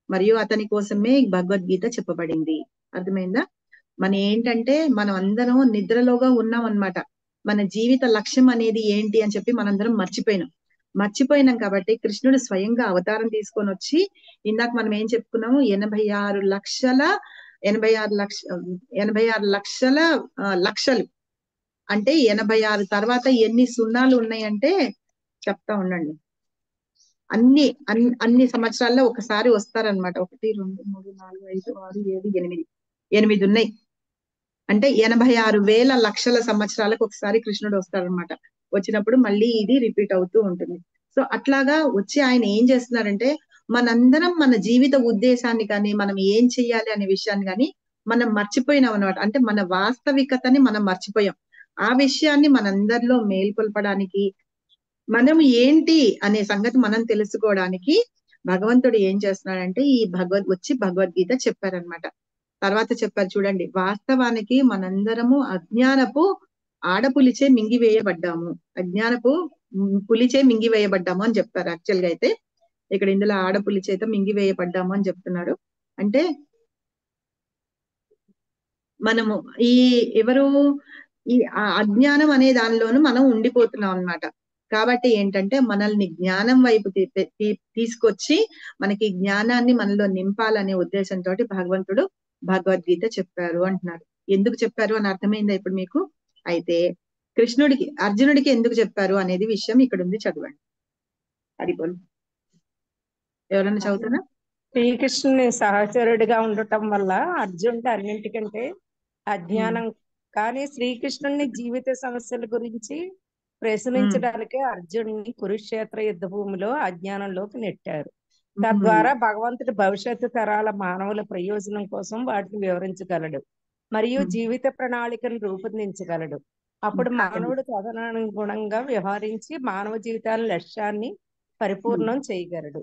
మరియు అతని కోసమే భగవద్గీత చెప్పబడింది. అర్థమైందా? ఏంటంటే మనం అందరం నిద్రలోగా ఉన్నాం అన్నమాట. మన జీవిత లక్ష్యం అనేది ఏంటి అని చెప్పి మనందరం మర్చిపోయినాం కాబట్టి కృష్ణుడు స్వయంగా అవతారం తీసుకొని వచ్చి, ఇందాక మనం ఏం చెప్పుకున్నాము, 86 లక్షల లక్షలు అంటే 86 తర్వాత ఎన్ని సున్నాలు ఉన్నాయంటే చెప్తా ఉండండి. అన్ని సంవత్సరాల్లో ఒకసారి వస్తారనమాట. 1 2 3 4 5 6 7 8 ఉన్నాయి. అంటే 86,000 లక్షల సంవత్సరాలకు ఒకసారి కృష్ణుడు వస్తారనమాట. వచ్చినప్పుడు మళ్ళీ ఇది రిపీట్ అవుతూ ఉంటుంది. సో అట్లాగా వచ్చి ఆయన ఏం చేస్తున్నారంటే మనందరం మన జీవిత ఉద్దేశాన్ని కానీ మనం ఏం చెయ్యాలి అనే విషయాన్ని కానీ మనం మర్చిపోయినాం అనమాట. అంటే మన వాస్తవికతని మనం మర్చిపోయాం. ఆ విషయాన్ని మనందరిలో మేల్కొల్పడానికి, మనం ఏంటి అనే సంగతి మనం తెలుసుకోవడానికి భగవంతుడు ఏం చేస్తున్నాడంటే ఈ భగవద్గీత చెప్పారనమాట. తర్వాత చెప్పారు చూడండి, వాస్తవానికి మనందరము అజ్ఞానపు ఆడపులిచే మింగివేయబడ్డాము, అజ్ఞానపు పులిచే మింగివేయబడ్డాము అని చెప్తారు. యాక్చువల్ గా అయితే ఇక్కడ ఇందులో ఆడపులి చేత మింగివేయబడ్డాము అని చెప్తున్నారు. అంటే మనము ఈ అజ్ఞానం అనే దానిలోనూ మనం ఉండిపోతున్నాం అన్నమాట. కాబట్టి ఏంటంటే మనల్ని జ్ఞానం వైపు తీసుకొచ్చి మనకి జ్ఞానాన్ని మనలో నింపాలనే ఉద్దేశంతో భగవంతుడు భగవద్గీత చెప్పారు అంటున్నారు. ఎందుకు చెప్పారు అని అర్థమైందా ఇప్పుడు మీకు? అయితే అర్జునుడికి ఎందుకు చెప్పారు అనేది విషయం ఇక్కడ ఉంది, చదవండి. హరిబోల్ ఎవరైనా చదువుతారా? శ్రీకృష్ణుని సహచరుడిగా ఉండటం వల్ల అర్జునుడు అన్నింటికంటే అజ్ఞానం, కానీ శ్రీకృష్ణుని జీవిత సమస్యల గురించి ప్రశ్నించడానికే అర్జునుడిని కురుక్షేత్ర యుద్ధ భూమిలో అజ్ఞానంలోకి నెట్టారు. తద్వారా భగవంతుడు భవిష్యత్తు తరాల మానవుల ప్రయోజనం కోసం వాటిని వివరించగలడు మరియు జీవిత ప్రణాళికను రూపొందించగలడు. అప్పుడు ఆగండి. మానవుడు తదనుగుణంగా వ్యవహరించి మానవ జీవితాల లక్ష్యాన్ని పరిపూర్ణం చేయగలడు.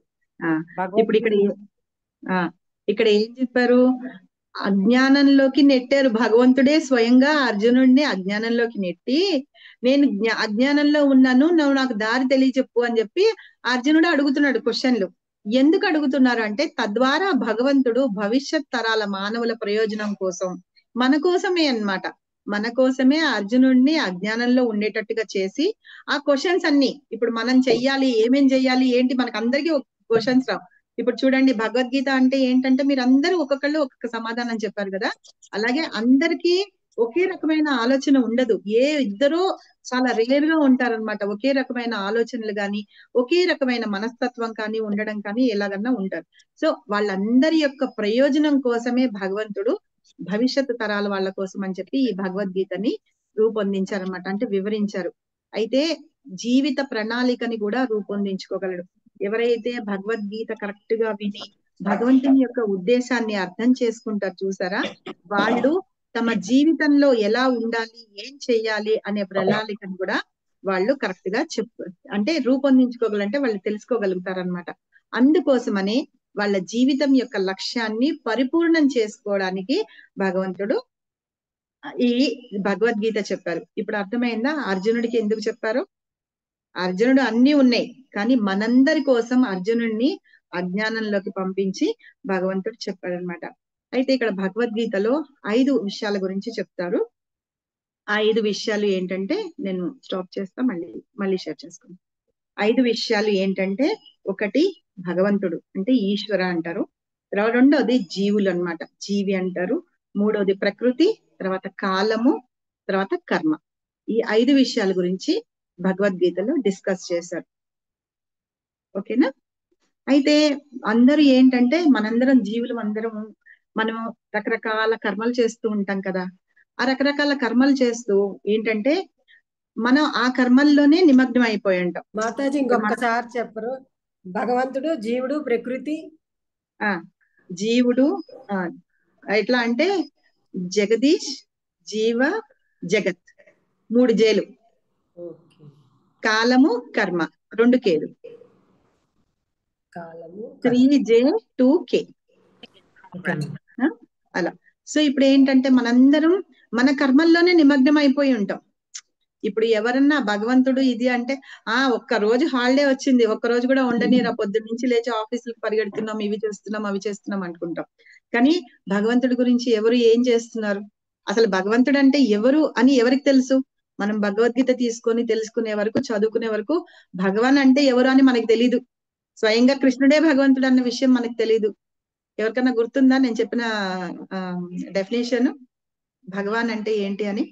ఇప్పుడు ఇక్కడ భగవద్గీత ఇక్కడ ఏం చెప్పారు? అజ్ఞానంలోకి నెట్టారు. భగవంతుడే స్వయంగా అర్జునుడిని అజ్ఞానంలోకి నెట్టి, నేను అజ్ఞానంలో ఉన్నాను, నువ్వు నాకు దారి తెలియచెప్పు అని చెప్పి అర్జునుడు అడుగుతున్నాడు క్వశ్చన్లు. ఎందుకు అడుగుతున్నారు అంటే, తద్వారా భగవంతుడు భవిష్యత్ తరాల మానవుల ప్రయోజనం కోసం, మన కోసమే అన్నమాట, మన కోసమే అర్జునుడిని అజ్ఞానంలో ఉండేటట్టుగా చేసి ఆ క్వశ్చన్స్ అన్ని ఇప్పుడు మనం చెయ్యాలి, ఏమేం చెయ్యాలి ఏంటి, మనకు అందరికీ క్వశ్చన్స్ రావు. ఇప్పుడు చూడండి, భగవద్గీత అంటే ఏంటంటే మీరు అందరూ ఒక్కొక్కళ్ళు ఒక్కొక్క సమాధానం చెప్పారు కదా, అలాగే అందరికీ ఒకే రకమైన ఆలోచన ఉండదు. ఇద్దరు చాలా రేర్ గా ఉంటారనమాట. ఒకే రకమైన ఆలోచనలు కానీ, ఒకే రకమైన మనస్తత్వం కానీ ఉండడం కానీ ఎలాగన్నా ఉంటారు. సో వాళ్ళందరి యొక్క ప్రయోజనం కోసమే భగవంతుడు భవిష్యత్తు తరాల వాళ్ళ కోసం అని చెప్పి ఈ భగవద్గీతని రూపొందించారనమాట, అంటే వివరించారు. అయితే జీవిత ప్రణాళికని కూడా రూపొందించుకోగలడు. ఎవరైతే భగవద్గీత కరెక్ట్ గా విని భగవంతుని యొక్క ఉద్దేశాన్ని అర్థం చేసుకుంటారు చూసారా, వాళ్ళు తమ జీవితంలో ఎలా ఉండాలి, ఏం చెయ్యాలి అనే ప్రణాళికను కూడా వాళ్ళు కరెక్ట్ గా అంటే రూపొందించుకోగలంటే వాళ్ళు తెలుసుకోగలుగుతారనమాట. అందుకోసమని వాళ్ళ జీవితం యొక్క లక్ష్యాన్ని పరిపూర్ణం చేసుకోవడానికి భగవంతుడు ఈ భగవద్గీత చెప్పారు. ఇప్పుడు అర్థమైందా అర్జునుడికి ఎందుకు చెప్పారు? అర్జునుడు అన్ని ఉన్నాయి, కానీ మనందరి కోసం అర్జునుడిని అజ్ఞానంలోకి పంపించి భగవంతుడు చెప్పాడనమాట. అయితే ఇక్కడ భగవద్గీతలో 5 విషయాల గురించి చెప్తారు. ఆ 5 విషయాలు ఏంటంటే, నేను స్టాప్ చేస్తా, మళ్ళీ షేర్ చేసుకుంటాను. 5 విషయాలు ఏంటంటే, ఒకటి భగవంతుడు అంటే ఈశ్వర అంటారు, రెండోది జీవులు అన్నమాట, జీవి అంటారు, మూడోది ప్రకృతి, తర్వాత కాలము, తర్వాత కర్మ. ఈ 5 విషయాల గురించి భగవద్గీతలో డిస్కస్ చేశారు. ఓకేనా? అయితే అందరూ ఏంటంటే, మనందరం జీవులు అందరం మనం రకరకాల కర్మలు చేస్తూ ఉంటాం కదా. ఆ రకరకాల కర్మలు చేస్తూ ఏంటంటే మనం ఆ కర్మల్లోనే నిమగ్నం అయిపోయి ఉంటాం. మాతాజీ ఇంకొకసారి చెప్పరు? భగవంతుడు, జీవుడు, ప్రకృతి, జీవుడు ఎట్లా అంటే జగదీష్, జీవ, జగత్, 3 జేలు, కాలము, కర్మ 2 కేలు, 3J 2K అలా. సో ఇప్పుడు ఏంటంటే మనందరం మన కర్మల్లోనే నిమగ్నం అయిపోయి ఉంటాం. ఇప్పుడు ఎవరన్నా భగవంతుడు ఇది అంటే, ఒక్క రోజు హాలిడే వచ్చింది, ఒక్క రోజు కూడా ఉండనీరా, పొద్దున్న నుంచి లేచి ఆఫీసులకు పరిగెడుతున్నాం, ఇవి చేస్తున్నాం అవి చేస్తున్నాం అనుకుంటాం. కానీ భగవంతుడి గురించి ఎవరు ఏం చేస్తున్నారు, అసలు భగవంతుడు అంటే ఎవరు అని ఎవరికి తెలుసు? మనం భగవద్గీత తీసుకొని తెలుసుకునే వరకు, చదువుకునే వరకు భగవాన్ అంటే ఎవరు అని మనకు తెలీదు. స్వయంగా కృష్ణుడే భగవంతుడు అన్న విషయం మనకు తెలీదు. ఎవరికన్నా గుర్తుందా నేను చెప్పిన డెఫినేషన్ భగవాన్ అంటే ఏంటి అని?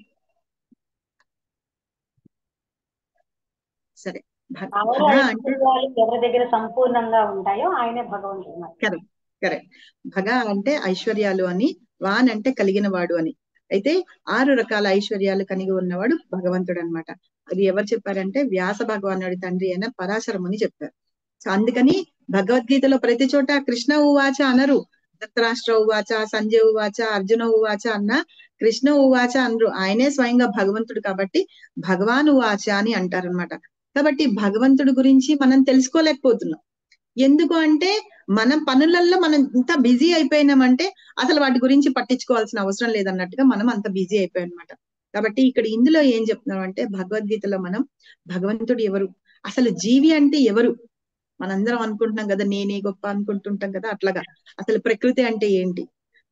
సరే, అంటే ఎవరి దగ్గర సంపూర్ణంగా ఉంటాయో ఆయనే భగవంతుడు. Correct correct. భగ అంటే ఐశ్వర్యాలు అని, వాన్ అంటే కలిగిన వాడు అని. అయితే 6 రకాల ఐశ్వర్యాలు కలిగి ఉన్నవాడు భగవంతుడు అన్నమాట. అది ఎవరు చెప్పారంటే వ్యాస భగవానుడి తండ్రి అయిన పరాశరముని చెప్పారు. సో అందుకని భగవద్గీతలో ప్రతి చోట కృష్ణ ఉవాచ అనరు, ధృతరాష్ట్ర ఉవాచ, సంజయ్ ఉవాచ, అర్జున ఉవాచ అన్న కృష్ణ ఉవాచ అనరు. ఆయనే స్వయంగా భగవంతుడు కాబట్టి భగవాన్ ఉవాచ అని అంటారనమాట. కాబట్టి భగవంతుడి గురించి మనం తెలుసుకోలేకపోతున్నాం. ఎందుకు అంటే మనం పనులలో మనం ఇంత బిజీ అయిపోయినామంటే అసలు వాటి గురించి పట్టించుకోవాల్సిన అవసరం లేదన్నట్టుగా మనం అంత బిజీ అయిపోయాం అనమాట. కాబట్టి ఇక్కడ ఇందులో ఏం చెప్తున్నాం అంటే, భగవద్గీతలో మనం భగవంతుడు ఎవరు, అసలు జీవి అంటే ఎవరు, మనందరం అనుకుంటున్నాం కదా నేనే గొప్ప అనుకుంటుంటాం కదా, అట్లాగా అసలు ప్రకృతి అంటే ఏంటి,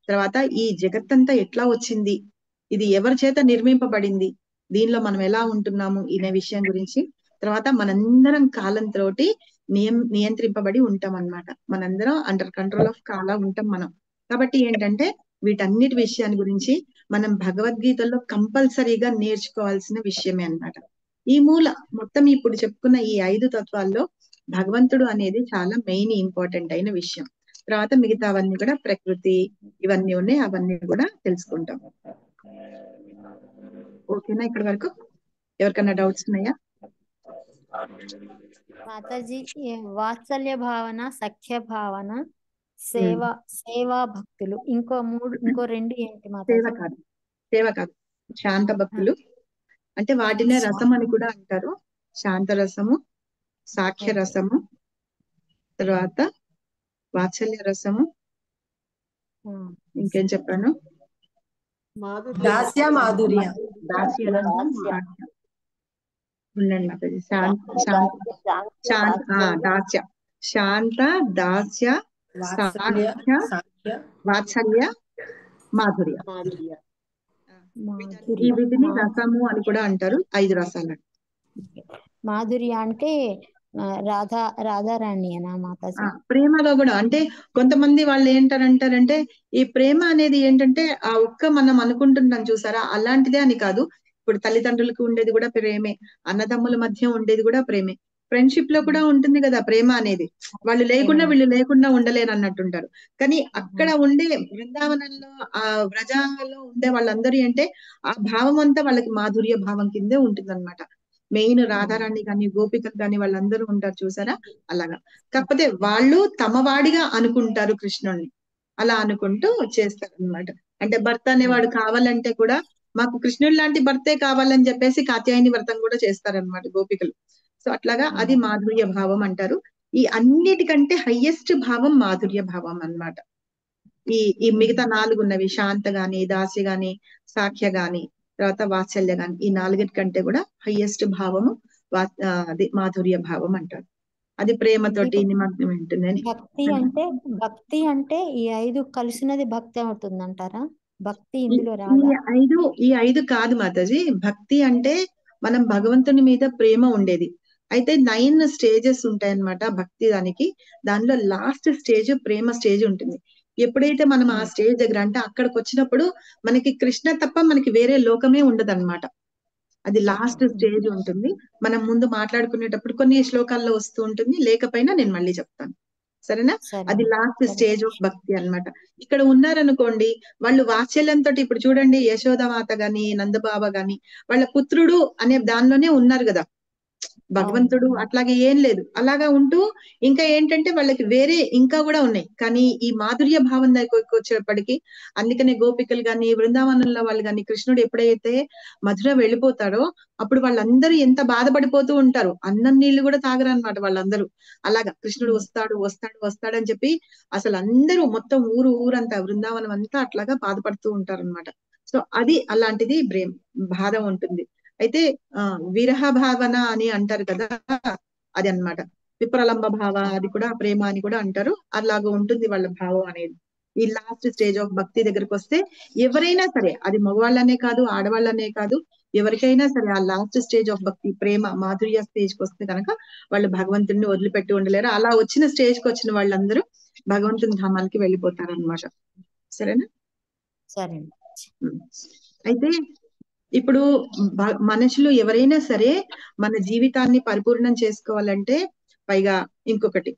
తర్వాత ఈ జగత్తంతా ఎట్లా వచ్చింది, ఇది ఎవరి చేత నిర్మింపబడింది, దీనిలో మనం ఎలా ఉంటున్నాము అనే విషయం గురించి, తర్వాత మనందరం కాలంతో నియంత్రింపబడి ఉంటాం అన్నమాట. మనందరం అండర్ కంట్రోల్ ఆఫ్ కాల ఉంటాం మనం. కాబట్టి ఏంటంటే వీటన్నిటి విషయాన్ని గురించి మనం భగవద్గీతలో కంపల్సరీగా నేర్చుకోవాల్సిన విషయమే అన్నమాట. ఈ మూల మొత్తం ఇప్పుడు చెప్పుకున్న ఈ 5 తత్వాల్లో భగవంతుడు అనేది చాలా మెయిన్ ఇంపార్టెంట్ అయిన విషయం. తర్వాత మిగతావన్నీ కూడా ప్రకృతి ఇవన్నీ ఉన్నాయి, అవన్నీ కూడా తెలుసుకుంటాం. ఓకేనా? ఇక్కడ వరకు ఎవరికన్నా డౌట్స్ ఉన్నాయా? మాతాజీ, వాత్సల్య భావన, సఖ్య భావన, సేవా భక్తులు, ఇంకో 2 ఏంటి మాతాజీ? సేవ కాదు శాంత భక్తులు, అంటే వాటినే రసం అని కూడా అంటారు. శాంతరసము, సాఖ్య రసము, తర్వాత వాత్సల్య రసము, ఇంకేం చెప్పాను, దాస్య మాధుర్య, దాస్య రసం, ఉండండి మాతాజీ, దాస్య, శాంత, దాస్య, సాఖ్య, వాత్సల్య, మాధుర్య. ఈ వీటిని రసము అని కూడా అంటారు. 5 రసాలు. మాధుర్య అంటే రాధారాణి అనా మాతాజీ? ప్రేమలో కూడా అంటే కొంతమంది వాళ్ళు ఏంటారంటారంటే ఈ ప్రేమ అనేది ఏంటంటే ఆ ఒక్క మనం అనుకుంటున్నాం చూసారా, అలాంటిదే అని కాదు. ఇప్పుడు తల్లిదండ్రులకు ఉండేది కూడా ప్రేమే, అన్నదమ్ముల మధ్య ఉండేది కూడా ప్రేమే, ఫ్రెండ్షిప్ లో కూడా ఉంటుంది కదా ప్రేమ అనేది. వాళ్ళు లేకుండా వీళ్ళు లేకుండా ఉండలేరు అన్నట్టుంటారు. కానీ అక్కడ ఉండే బృందావనంలో ఆ వ్రజాలలో ఉండే వాళ్ళందరూ అంటే ఆ భావం అంతా వాళ్ళకి మాధుర్య భావం కిందే ఉంటుంది అనమాట. మెయిన్ రాధారాణి కానీ గోపికలు కానీ వాళ్ళందరూ ఉంటారు చూసారా, అలాగా. కాకపోతే వాళ్ళు తమ వాడిగా అనుకుంటారు కృష్ణుణ్ణి, అలా అనుకుంటూ చేస్తారు అనమాట. అంటే భర్త అనేవాడు కావాలంటే కూడా మాకు కృష్ణుడు లాంటి భర్తే కావాలని చెప్పేసి కాత్యాయని వ్రతం కూడా చేస్తారనమాట గోపికలు. సో అట్లాగా అది మాధుర్య భావం అంటారు. ఈ అన్నిటికంటే హయ్యెస్ట్ భావం మాధుర్య భావం అన్నమాట. ఈ మిగతా 4 ఉన్నవి, శాంత గాని, దాస్య గాని, సాఖ్య గాని, తర్వాత వాత్సల్య గాని, ఈ 4 కంటే కూడా హయ్యెస్ట్ భావము అది మాధుర్య భావం అంటారు. అది ప్రేమతోటి నిమగ్నం ఉంటుందని. భక్తి అంటే ఈ 5 కలిసినది భక్తి అవుతుంది అంటారా? భక్తి ఇందులో ఈ 5 కాదు మాతాజీ. భక్తి అంటే మనం భగవంతుని మీద ప్రేమ ఉండేది. అయితే 9 స్టేజెస్ ఉంటాయన్నమాట భక్తి దానికి. దానిలో లాస్ట్ స్టేజ్ ప్రేమ స్టేజ్ ఉంటుంది. ఎప్పుడైతే మనం ఆ స్టేజ్ దగ్గర అంటే అక్కడికి వచ్చినప్పుడు మనకి కృష్ణ తప్ప మనకి వేరే లోకమే ఉండదు అనమాట. అది లాస్ట్ స్టేజ్ ఉంటుంది. మనం ముందు మాట్లాడుకునేటప్పుడు కొన్ని శ్లోకాల్లో వస్తూ ఉంటుంది, లేకపోయినా నేను మళ్ళీ చెప్తాను, సరేనా? అది లాస్ట్ స్టేజ్ ఆఫ్ భక్తి అన్నమాట. ఇక్కడ ఉన్నారనుకోండి, వాళ్ళు వాత్సల్యంతో, ఇప్పుడు చూడండి యశోదామాత గాని నందబాబా గాని వాళ్ళ పుత్రుడు అనే దానిలోనే ఉన్నారు కదా, భగవంతుడు అట్లాగే ఏం లేదు, అలాగా ఉంటూ ఇంకా ఏంటంటే వాళ్ళకి వేరే ఇంకా కూడా ఉన్నాయి. కానీ ఈ మాధుర్య భావం దగ్గరికి వచ్చేప్పటికి, అందుకనే గోపికలు గాని బృందావనంలో వాళ్ళు గాని కృష్ణుడు ఎప్పుడైతే మధుర వెళ్ళిపోతాడో అప్పుడు వాళ్ళందరూ ఎంత బాధపడిపోతూ ఉంటారు, అన్నం నీళ్లు కూడా తాగరనమాట వాళ్ళందరూ. అలాగా కృష్ణుడు వస్తాడు వస్తాడు వస్తాడు అని చెప్పి అసలు అందరూ మొత్తం ఊరంతా బృందావనం అంతా అట్లాగా బాధపడుతూ ఉంటారు అనమాట. సో అది అలాంటిది బాధ ఉంటుంది. అయితే విరహ భావన అని అంటారు కదా, అది అన్నమాట. విప్రలంబ భావ, అది కూడా ప్రేమ అని కూడా అంటారు. అలాగా ఉంటుంది వాళ్ళ భావం అనేది. ఈ లాస్ట్ స్టేజ్ ఆఫ్ భక్తి దగ్గరకు వస్తే ఎవరైనా సరే, అది మగవాళ్ళనే కాదు ఆడవాళ్ళనే కాదు, ఎవరికైనా సరే ఆ లాస్ట్ స్టేజ్ ఆఫ్ భక్తి ప్రేమ మాధుర్య స్టేజ్ కి వస్తే కనుక వాళ్ళు భగవంతుడిని వదిలిపెట్టి ఉండలేరు. అలా వచ్చిన స్టేజ్ కి వచ్చిన వాళ్ళందరూ భగవంతుని ధామానికి వెళ్ళిపోతారు అనమాట. సరేనా? సరే. అయితే ఇప్పుడు మనుషులు ఎవరైనా సరే మన జీవితాన్ని పరిపూర్ణం చేసుకోవాలంటే, పైగా ఇంకొకటి,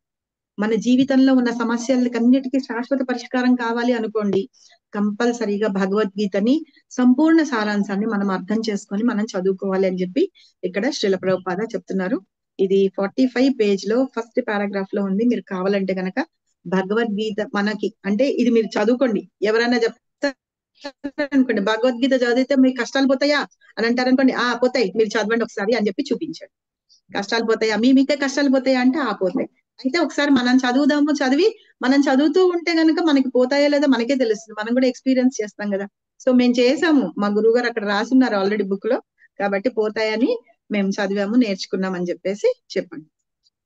మన జీవితంలో ఉన్న సమస్యలకన్నిటికీ శాశ్వత పరిష్కారం కావాలి అనుకోండి, కంపల్సరీగా భగవద్గీతని సంపూర్ణ సారాంశాన్ని మనం అర్థం చేసుకొని మనం చదువుకోవాలి అని చెప్పి ఇక్కడ శ్రీల ప్రభుపాద చెప్తున్నారు. ఇది 45 పేజ్ లో ఫస్ట్ పారాగ్రాఫ్ లో ఉంది. మీరు కావాలంటే గనక భగవద్గీత మనకి అంటే ఇది మీరు చదువుకోండి. ఎవరైనా అనుకోండి భగవద్గీత చదివితే మీకు కష్టాలు పోతాయా అని అంటారు అనుకోండి, పోతాయి, మీరు చదవండి ఒకసారి అని చెప్పి చూపించాడు. కష్టాలు పోతాయా, మీకే కష్టాలు పోతాయా అంటే పోతాయి. అయితే ఒకసారి మనం చదువుదాము, చదివి మనం చదువుతూ ఉంటే గనక మనకి పోతాయో లేదో మనకే తెలుస్తుంది, మనం కూడా ఎక్స్పీరియన్స్ చేస్తాం కదా. సో మేము చేసాము, మా గురువు గారు అక్కడ రాసున్నారు ఆల్రెడీ బుక్ లో, కాబట్టి పోతాయని మేము చదివాము నేర్చుకున్నాం అని చెప్పేసి చెప్పండి,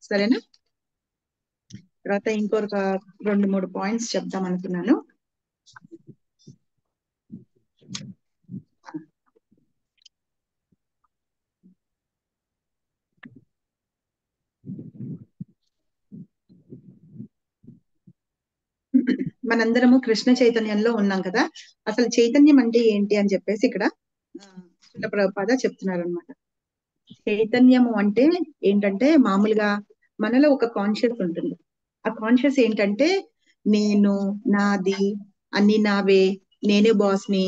సరేనా? తర్వాత ఇంకొక 2-3 పాయింట్స్ చెప్దాం అనుకున్నాను. మనందరము కృష్ణ చైతన్యంలో ఉన్నాం కదా, అసలు చైతన్యం అంటే ఏంటి అని చెప్పేసి ఇక్కడ శ్రీల ప్రభుపాద చెప్తున్నారు అనమాట. చైతన్యము అంటే ఏంటంటే మామూలుగా మనలో ఒక కాన్షియస్ ఉంటుంది. ఆ కాన్షియస్ ఏంటంటే నేను, నాది, అన్ని నావే, నేనే బాస్ని,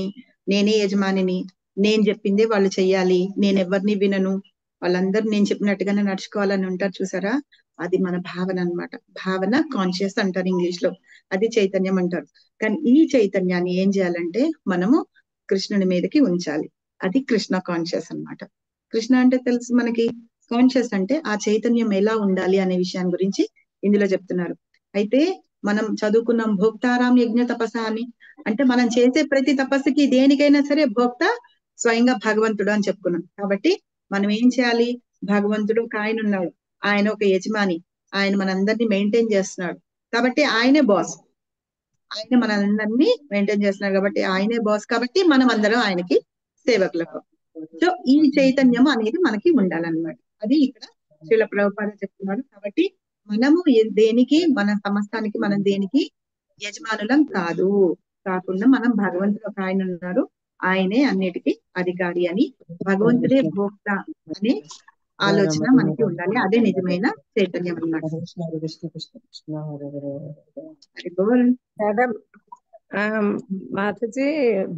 నేనే యజమానిని, నేను చెప్పిందే వాళ్ళు చెయ్యాలి, నేను ఎవరిని వినను, వాళ్ళందరూ నేను చెప్పినట్టుగానే నడుచుకోవాలని ఉంటారు చూసారా, అది మన భావన అన్నమాట. భావన కాన్షియస్ అంటారు ఇంగ్లీష్ లో, అది చైతన్యం అంటారు. కానీ ఈ చైతన్యాన్ని ఏం చేయాలంటే మనము కృష్ణుని మీదకి ఉంచాలి. అది కృష్ణ కాన్షియస్ అన్నమాట. కృష్ణ అంటే తెలుసు మనకి, కాన్షియస్ అంటే ఆ చైతన్యం ఎలా ఉండాలి అనే విషయాన్ని గురించి ఇందులో చెప్తున్నారు. అయితే మనం చదువుకున్నాం భోక్తారాం యజ్ఞ తపస అని, అంటే మనం చేసే ప్రతి తపస్సుకి దేనికైనా సరే భోక్త స్వయంగా భగవంతుడు అని చెప్పుకున్నాం. కాబట్టి మనం ఏం చేయాలి, భగవంతుడు ఒక ఆయన ఉన్నాడు, ఆయన ఒక యజమాని, ఆయన మనందరినీ మెయింటైన్ చేస్తున్నాడు కాబట్టి ఆయనే బాస్, ఆయన మనందరినీ మెయింటైన్ చేస్తున్నారు కాబట్టి ఆయనే బాస్, కాబట్టి మనం అందరం ఆయనకి సేవకులకు. సో ఈ చైతన్యం అనేది మనకి ఉండాలన్నమాట. అది ఇక్కడ శ్రీల ప్రభుపాద చెప్తున్నారు. కాబట్టి మనము దేనికి, మన సమస్తానికి మనం దేనికి యజమానులం కాకుండా మనం భగవంతుడు ఒక ఆయన ఉన్నారు, ఆయనే అన్నిటికీ అధికారి అని, భగవంతుడే భోక్త అనే ఆలోచన మనకి ఉండాలి. అదే నిజమైన చైతన్యం అన్నమాట. మేడం మాతాజీ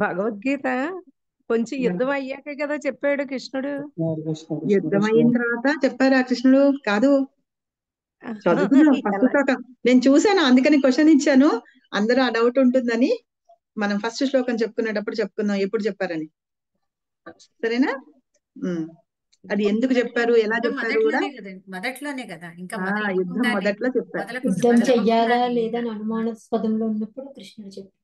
భగవద్గీత కొంచెం యుద్ధం అయ్యాకే కదా చెప్పాడు కృష్ణుడు. యుద్ధం అయిన తర్వాత చెప్పారా కృష్ణుడు? కాదు, చదువుకున్నాం ఫస్ట్ శ్లోకం నేను చూసాను, అందుకని క్వశ్చన్ ఇచ్చాను. అందరూ ఆ డౌట్ ఉంటుందని మనం ఫస్ట్ శ్లోకం చెప్పుకునేటప్పుడు చెప్పుకుందాం ఎప్పుడు చెప్పారని, సరేనా? అది ఎందుకు చెప్పారు, ఎలా చెప్పారు కూడా మొదట్లోనే కదా, ఇంకా యుద్ధం మొదట్లో చెప్పారు. యుద్ధం చెయ్యాలా లేదా అని అనుమానాస్పదంలో ఉన్నప్పుడు కృష్ణుడు చెప్పారు.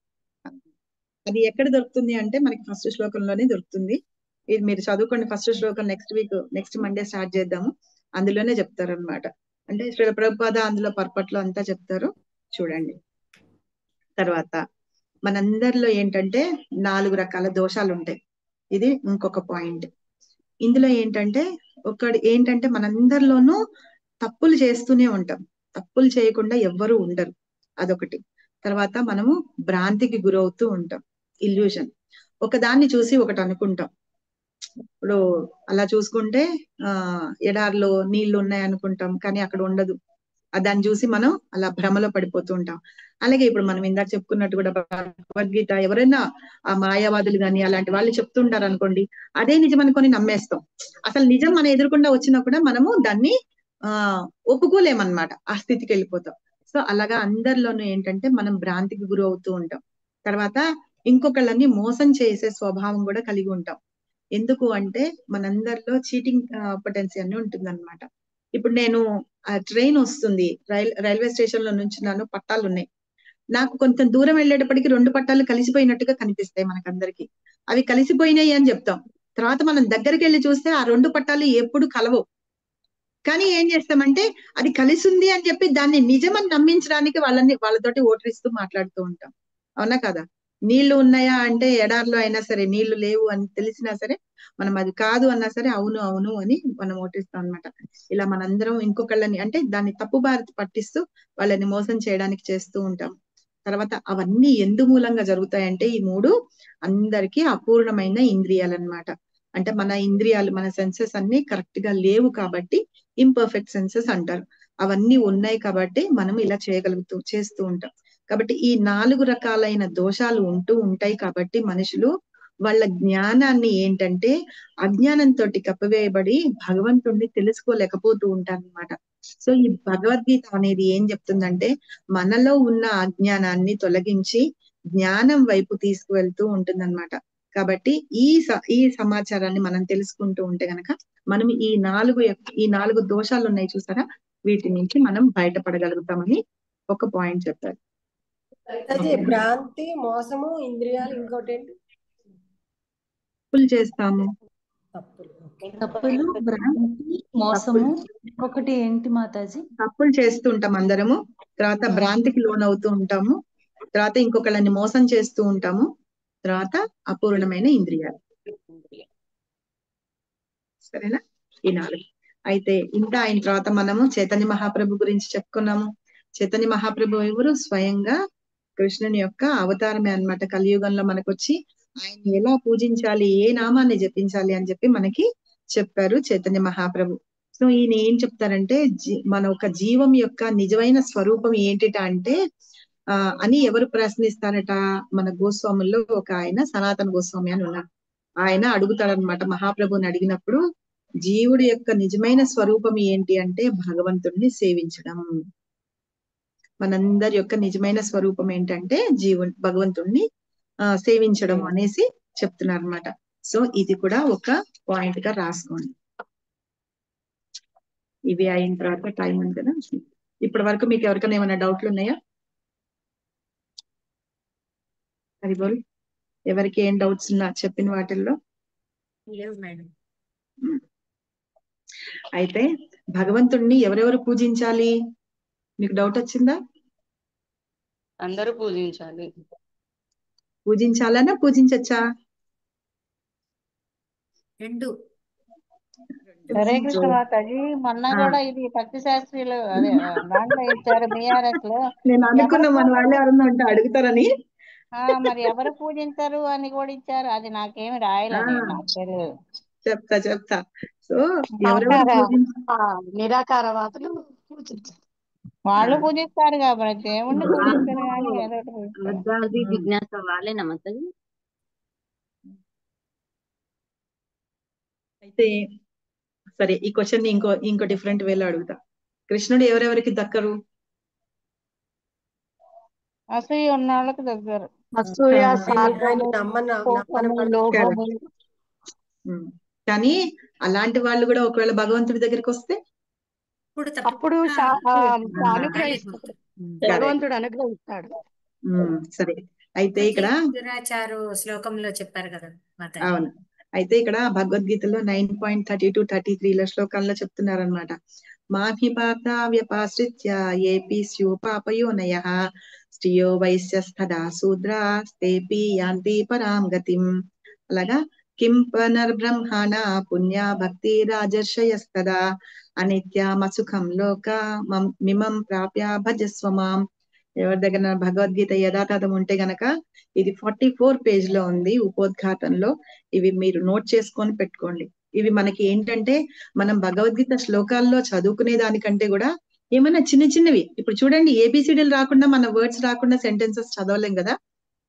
అది ఎక్కడ దొరుకుతుంది అంటే మనకి ఫస్ట్ శ్లోకంలోనే దొరుకుతుంది. ఇది మీరు చదువుకోండి ఫస్ట్ శ్లోకం, నెక్స్ట్ మండే స్టార్ట్ చేద్దాము, అందులోనే చెప్తారు అనమాట. అంటే శ్రీల ప్రభుపాద అందులో పర్పట్లో అంతా చెప్తారు, చూడండి. తర్వాత మనందరిలో ఏంటంటే 4 రకాల దోషాలు ఉంటాయి. ఇది ఇంకొక పాయింట్. ఇందులో ఏంటంటే మనందరిలోనూ తప్పులు చేస్తూనే ఉంటాం, తప్పులు చేయకుండా ఎవ్వరూ ఉండరు, అదొకటి. తర్వాత మనము భ్రాంతికి గురవుతూ ఉంటాం, ఇల్యూషన్. ఒకదాన్ని చూసి ఒకటి అనుకుంటాం. ఇప్పుడు అలా చూసుకుంటే ఎడారిలో నీళ్లు ఉన్నాయి అనుకుంటాం, కానీ అక్కడ ఉండదు. దాన్ని చూసి మనం అలా భ్రమలో పడిపోతూ ఉంటాం. అలాగే ఇప్పుడు మనం ఇందాక చెప్పుకున్నట్టు కూడా భగవద్గీత ఎవరైనా ఆ మాయావాదులు కానీ అలాంటి వాళ్ళు చెప్తుంటారు అనుకోండి, అదే నిజం అనుకొని నమ్మేస్తాం. అసలు నిజం మన ఎదురుకుండా వచ్చినా కూడా మనము దాన్ని ఒప్పుకోలేమన్నమాట, ఆ స్థితికి వెళ్ళిపోతాం. సో అలాగా అందరిలోనూ ఏంటంటే మనం భ్రాంతికి గురి అవుతూ ఉంటాం. తర్వాత ఇంకొకళ్ళని మోసం చేసే స్వభావం కూడా కలిగి ఉంటాం. ఎందుకు అంటే మనందరిలో చీటింగ్ పొటెన్సీ అని ఉంటుందన్నమాట. ఇప్పుడు నేను ట్రైన్ వస్తుంది, రైల్వే స్టేషన్ లో నుంచి పట్టాలు ఉన్నాయి, నాకు కొంచెం దూరం వెళ్ళేటప్పటికి 2 పట్టాలు కలిసిపోయినట్టుగా కనిపిస్తాయి మనకందరికి. అవి కలిసిపోయినాయి అని చెప్తాం. తర్వాత మనం దగ్గరికి వెళ్ళి చూస్తే ఆ 2 పట్టాలు ఎప్పుడు కలవవు. కానీ ఏం చేస్తామంటే అది కలిసి ఉంది అని చెప్పి దాన్ని నిజమని నమ్మించడానికి వాళ్ళతోటి ఓటరిస్తూ మాట్లాడుతూ ఉంటాం, అవునా కదా? నీళ్లు ఉన్నాయా అంటే ఎడారిలో అయినా సరే నీళ్లు లేవు అని తెలిసినా సరే మనం అది కాదు అన్నా సరే అవును అవును అని మనం ఓటిస్తాం అనమాట. ఇలా మనందరం ఇంకొకళ్ళని అంటే దాన్ని తప్పుబారి పట్టిస్తూ వాళ్ళని మోసం చేయడానికి చేస్తూ ఉంటాం. తర్వాత అవన్నీ ఎందు మూలంగా జరుగుతాయంటే ఈ 3 అందరికీ అపూర్ణమైన ఇంద్రియాలు అన్నమాట. అంటే మన ఇంద్రియాలు, మన సెన్సెస్ అన్ని కరెక్ట్ గా లేవు కాబట్టి ఇంపర్ఫెక్ట్ సెన్సెస్ అంటారు. అవన్నీ ఉన్నాయి కాబట్టి మనం ఇలా చేస్తూ ఉంటాం. కాబట్టి ఈ 4 రకాలైన దోషాలు ఉంటాయి కాబట్టి మనుషులు వాళ్ళ జ్ఞానాన్ని ఏంటంటే అజ్ఞానంతో కప్పివేయబడి భగవంతుణ్ణి తెలుసుకోలేకపోతూ ఉంటారు అన్నమాట. సో ఈ భగవద్గీత అనేది ఏం చెప్తుందంటే మనలో ఉన్న అజ్ఞానాన్ని తొలగించి జ్ఞానం వైపు తీసుకువెళ్తూ ఉంటుందన్నమాట. కాబట్టి ఈ సమాచారాన్ని మనం తెలుసుకుంటూ ఉంటే గనక మనం ఈ 4 దోషాలు ఉన్నాయి చూసారా, వీటి నుంచి మనం బయటపడగలుగుతామని ఒక పాయింట్ చెప్పారు. అదే భ్రాంతి, మోసము, ఇంద్రియాలు, ఇంకోటి ఏంటి? తప్పులు చేస్తాము, తప్పులు, భ్రాంతి, మోసము, ఇంకొకటి ఏంటి మాతాజీ? తప్పులు చేస్తూ ఉంటాం అందరము. తర్వాత భ్రాంతికి లోనవుతూ ఉంటాము. తర్వాత ఇంకొకళ్ళని మోసం చేస్తూ ఉంటాము. తర్వాత అపూర్ణమైన ఇంద్రియాలు. సరేనా? ఈ 4. అయితే ఇంత అయిన తర్వాత మనము చైతన్య మహాప్రభు గురించి చెప్పుకున్నాము. చైతన్య మహాప్రభు ఎవరు? స్వయంగా కృష్ణుని యొక్క అవతారమే అన్నమాట. కలియుగంలో మనకొచ్చి ఆయన ఎలా పూజించాలి, ఏ నామాన్ని జపించాలి అని చెప్పి మనకి చెప్పారు చైతన్య మహాప్రభు. సో ఈయన ఏం చెప్తారంటే మన ఒక జీవం యొక్క నిజమైన స్వరూపం ఏంటిట అంటే అని ఎవరు ప్రశ్నిస్తారట? మన గోస్వాముల్లో ఒక ఆయన సనాతన గోస్వామి అని ఉన్నారు. ఆయన అడుగుతాడనమాట మహాప్రభుని. అడిగినప్పుడు జీవుడి యొక్క నిజమైన స్వరూపం ఏంటి అంటే భగవంతుడిని సేవించడం. మనందరి యొక్క నిజమైన స్వరూపం ఏంటంటే భగవంతుడిని సేవించడం అనేసి చెప్తున్నారు అనమాట. సో ఇది కూడా ఒక పాయింట్ గా రాసుకోండి. ఇవి అయిన తర్వాత టైం ఉంది కదా. ఇప్పటి వరకు మీకు ఎవరికైనా ఏమైనా డౌట్లు ఉన్నాయా? అది బోల్ ఎవరికి ఏం డౌట్స్ ఉన్నా చెప్పిన వాటిల్లో. లేవు మేడం. అయితే భగవంతుణ్ణి ఎవరెవరు పూజించాలి? మీకు డౌట్ వచ్చిందా? అందరూ పూజించాలి. పూజించాలన్నా పూజించచ్చా? రెండు. హరే కృష్ణ మాతాజీ, మొన్న కూడా ఇది భక్తి శాస్త్రిలో అదే దాంట్లో ఇచ్చారు బీఆర్ఎస్ లో. నేను అనుకున్నా ఎవరు మన వాళ్ళు ఎవరన్నా ఉంటే అడుగుతారని. మరి ఎవరు పూజించరు అని కూడా ఇచ్చారు. అది నాకేమి రాయలే, నాకు తెలియదు. చెప్తా. సో ఎవరెవరు నిరాకారవాదులు పూజించారు. వాళ్ళు పూజిస్తారు కాబట్టి దేవుణ్ణి పూజించరు కానీ ఏదో ఒకటి పూజిస్తారు. అర్ధాది జిజ్ఞాస వాళ్ళేనా మాతాజీ? అయితే సరే, ఈ క్వశ్చన్ ని ఇంకో డిఫరెంట్ వేలో అడుగుతా. కృష్ణుడు ఎవరెవరికి దక్కరు? అసూయ ఉన్న వాళ్ళకి దగ్గర. అసూయ, స్వార్థము, నమ్మని లోభము. కానీ అలాంటి వాళ్ళు కూడా ఒకవేళ భగవంతుడి దగ్గరికి వస్తే అప్పుడు భగవంతుడు అనుగ్రహిస్తాడు. సరే, అయితే ఇక్కడ దురాచారు శ్లోకంలో చెప్పారు కదా మాతాజీ. అవును. అయితే ఇక్కడ భగవద్గీతలో 9:32-33 శ్లోకాల్లో చెప్తున్నారనమాట. మాభిపాత వ్యపాశ్రిత్య ఏపీ స్యూపాపయోనయః శ్రియో వైశ్యస్తదా శూద్రాస్తేపి యాంతి పరాం గతిం. అలాగా కిం పునర్బ్రహ్మణ పుణ్య భక్తి రాజర్షయస్తదా అనిత్యమసుఖం లోక మిమం ప్రాప్య భజస్వమాం. ఎవరి దగ్గర భగవద్గీత యథాతథం ఉంటే గనక ఇది 44 పేజ్ లో ఉంది ఉపోద్ఘాతంలో. ఇవి మీరు నోట్ చేసుకొని పెట్టుకోండి. ఇవి మనకి ఏంటంటే మనం భగవద్గీత శ్లోకాల్లో చదువుకునే దానికంటే కూడా ఏమైనా చిన్న చిన్నవి, ఇప్పుడు చూడండి ఏబిసిడీలు రాకుండా మన వర్డ్స్ రాకుండా సెంటెన్సెస్ చదవలేం కదా.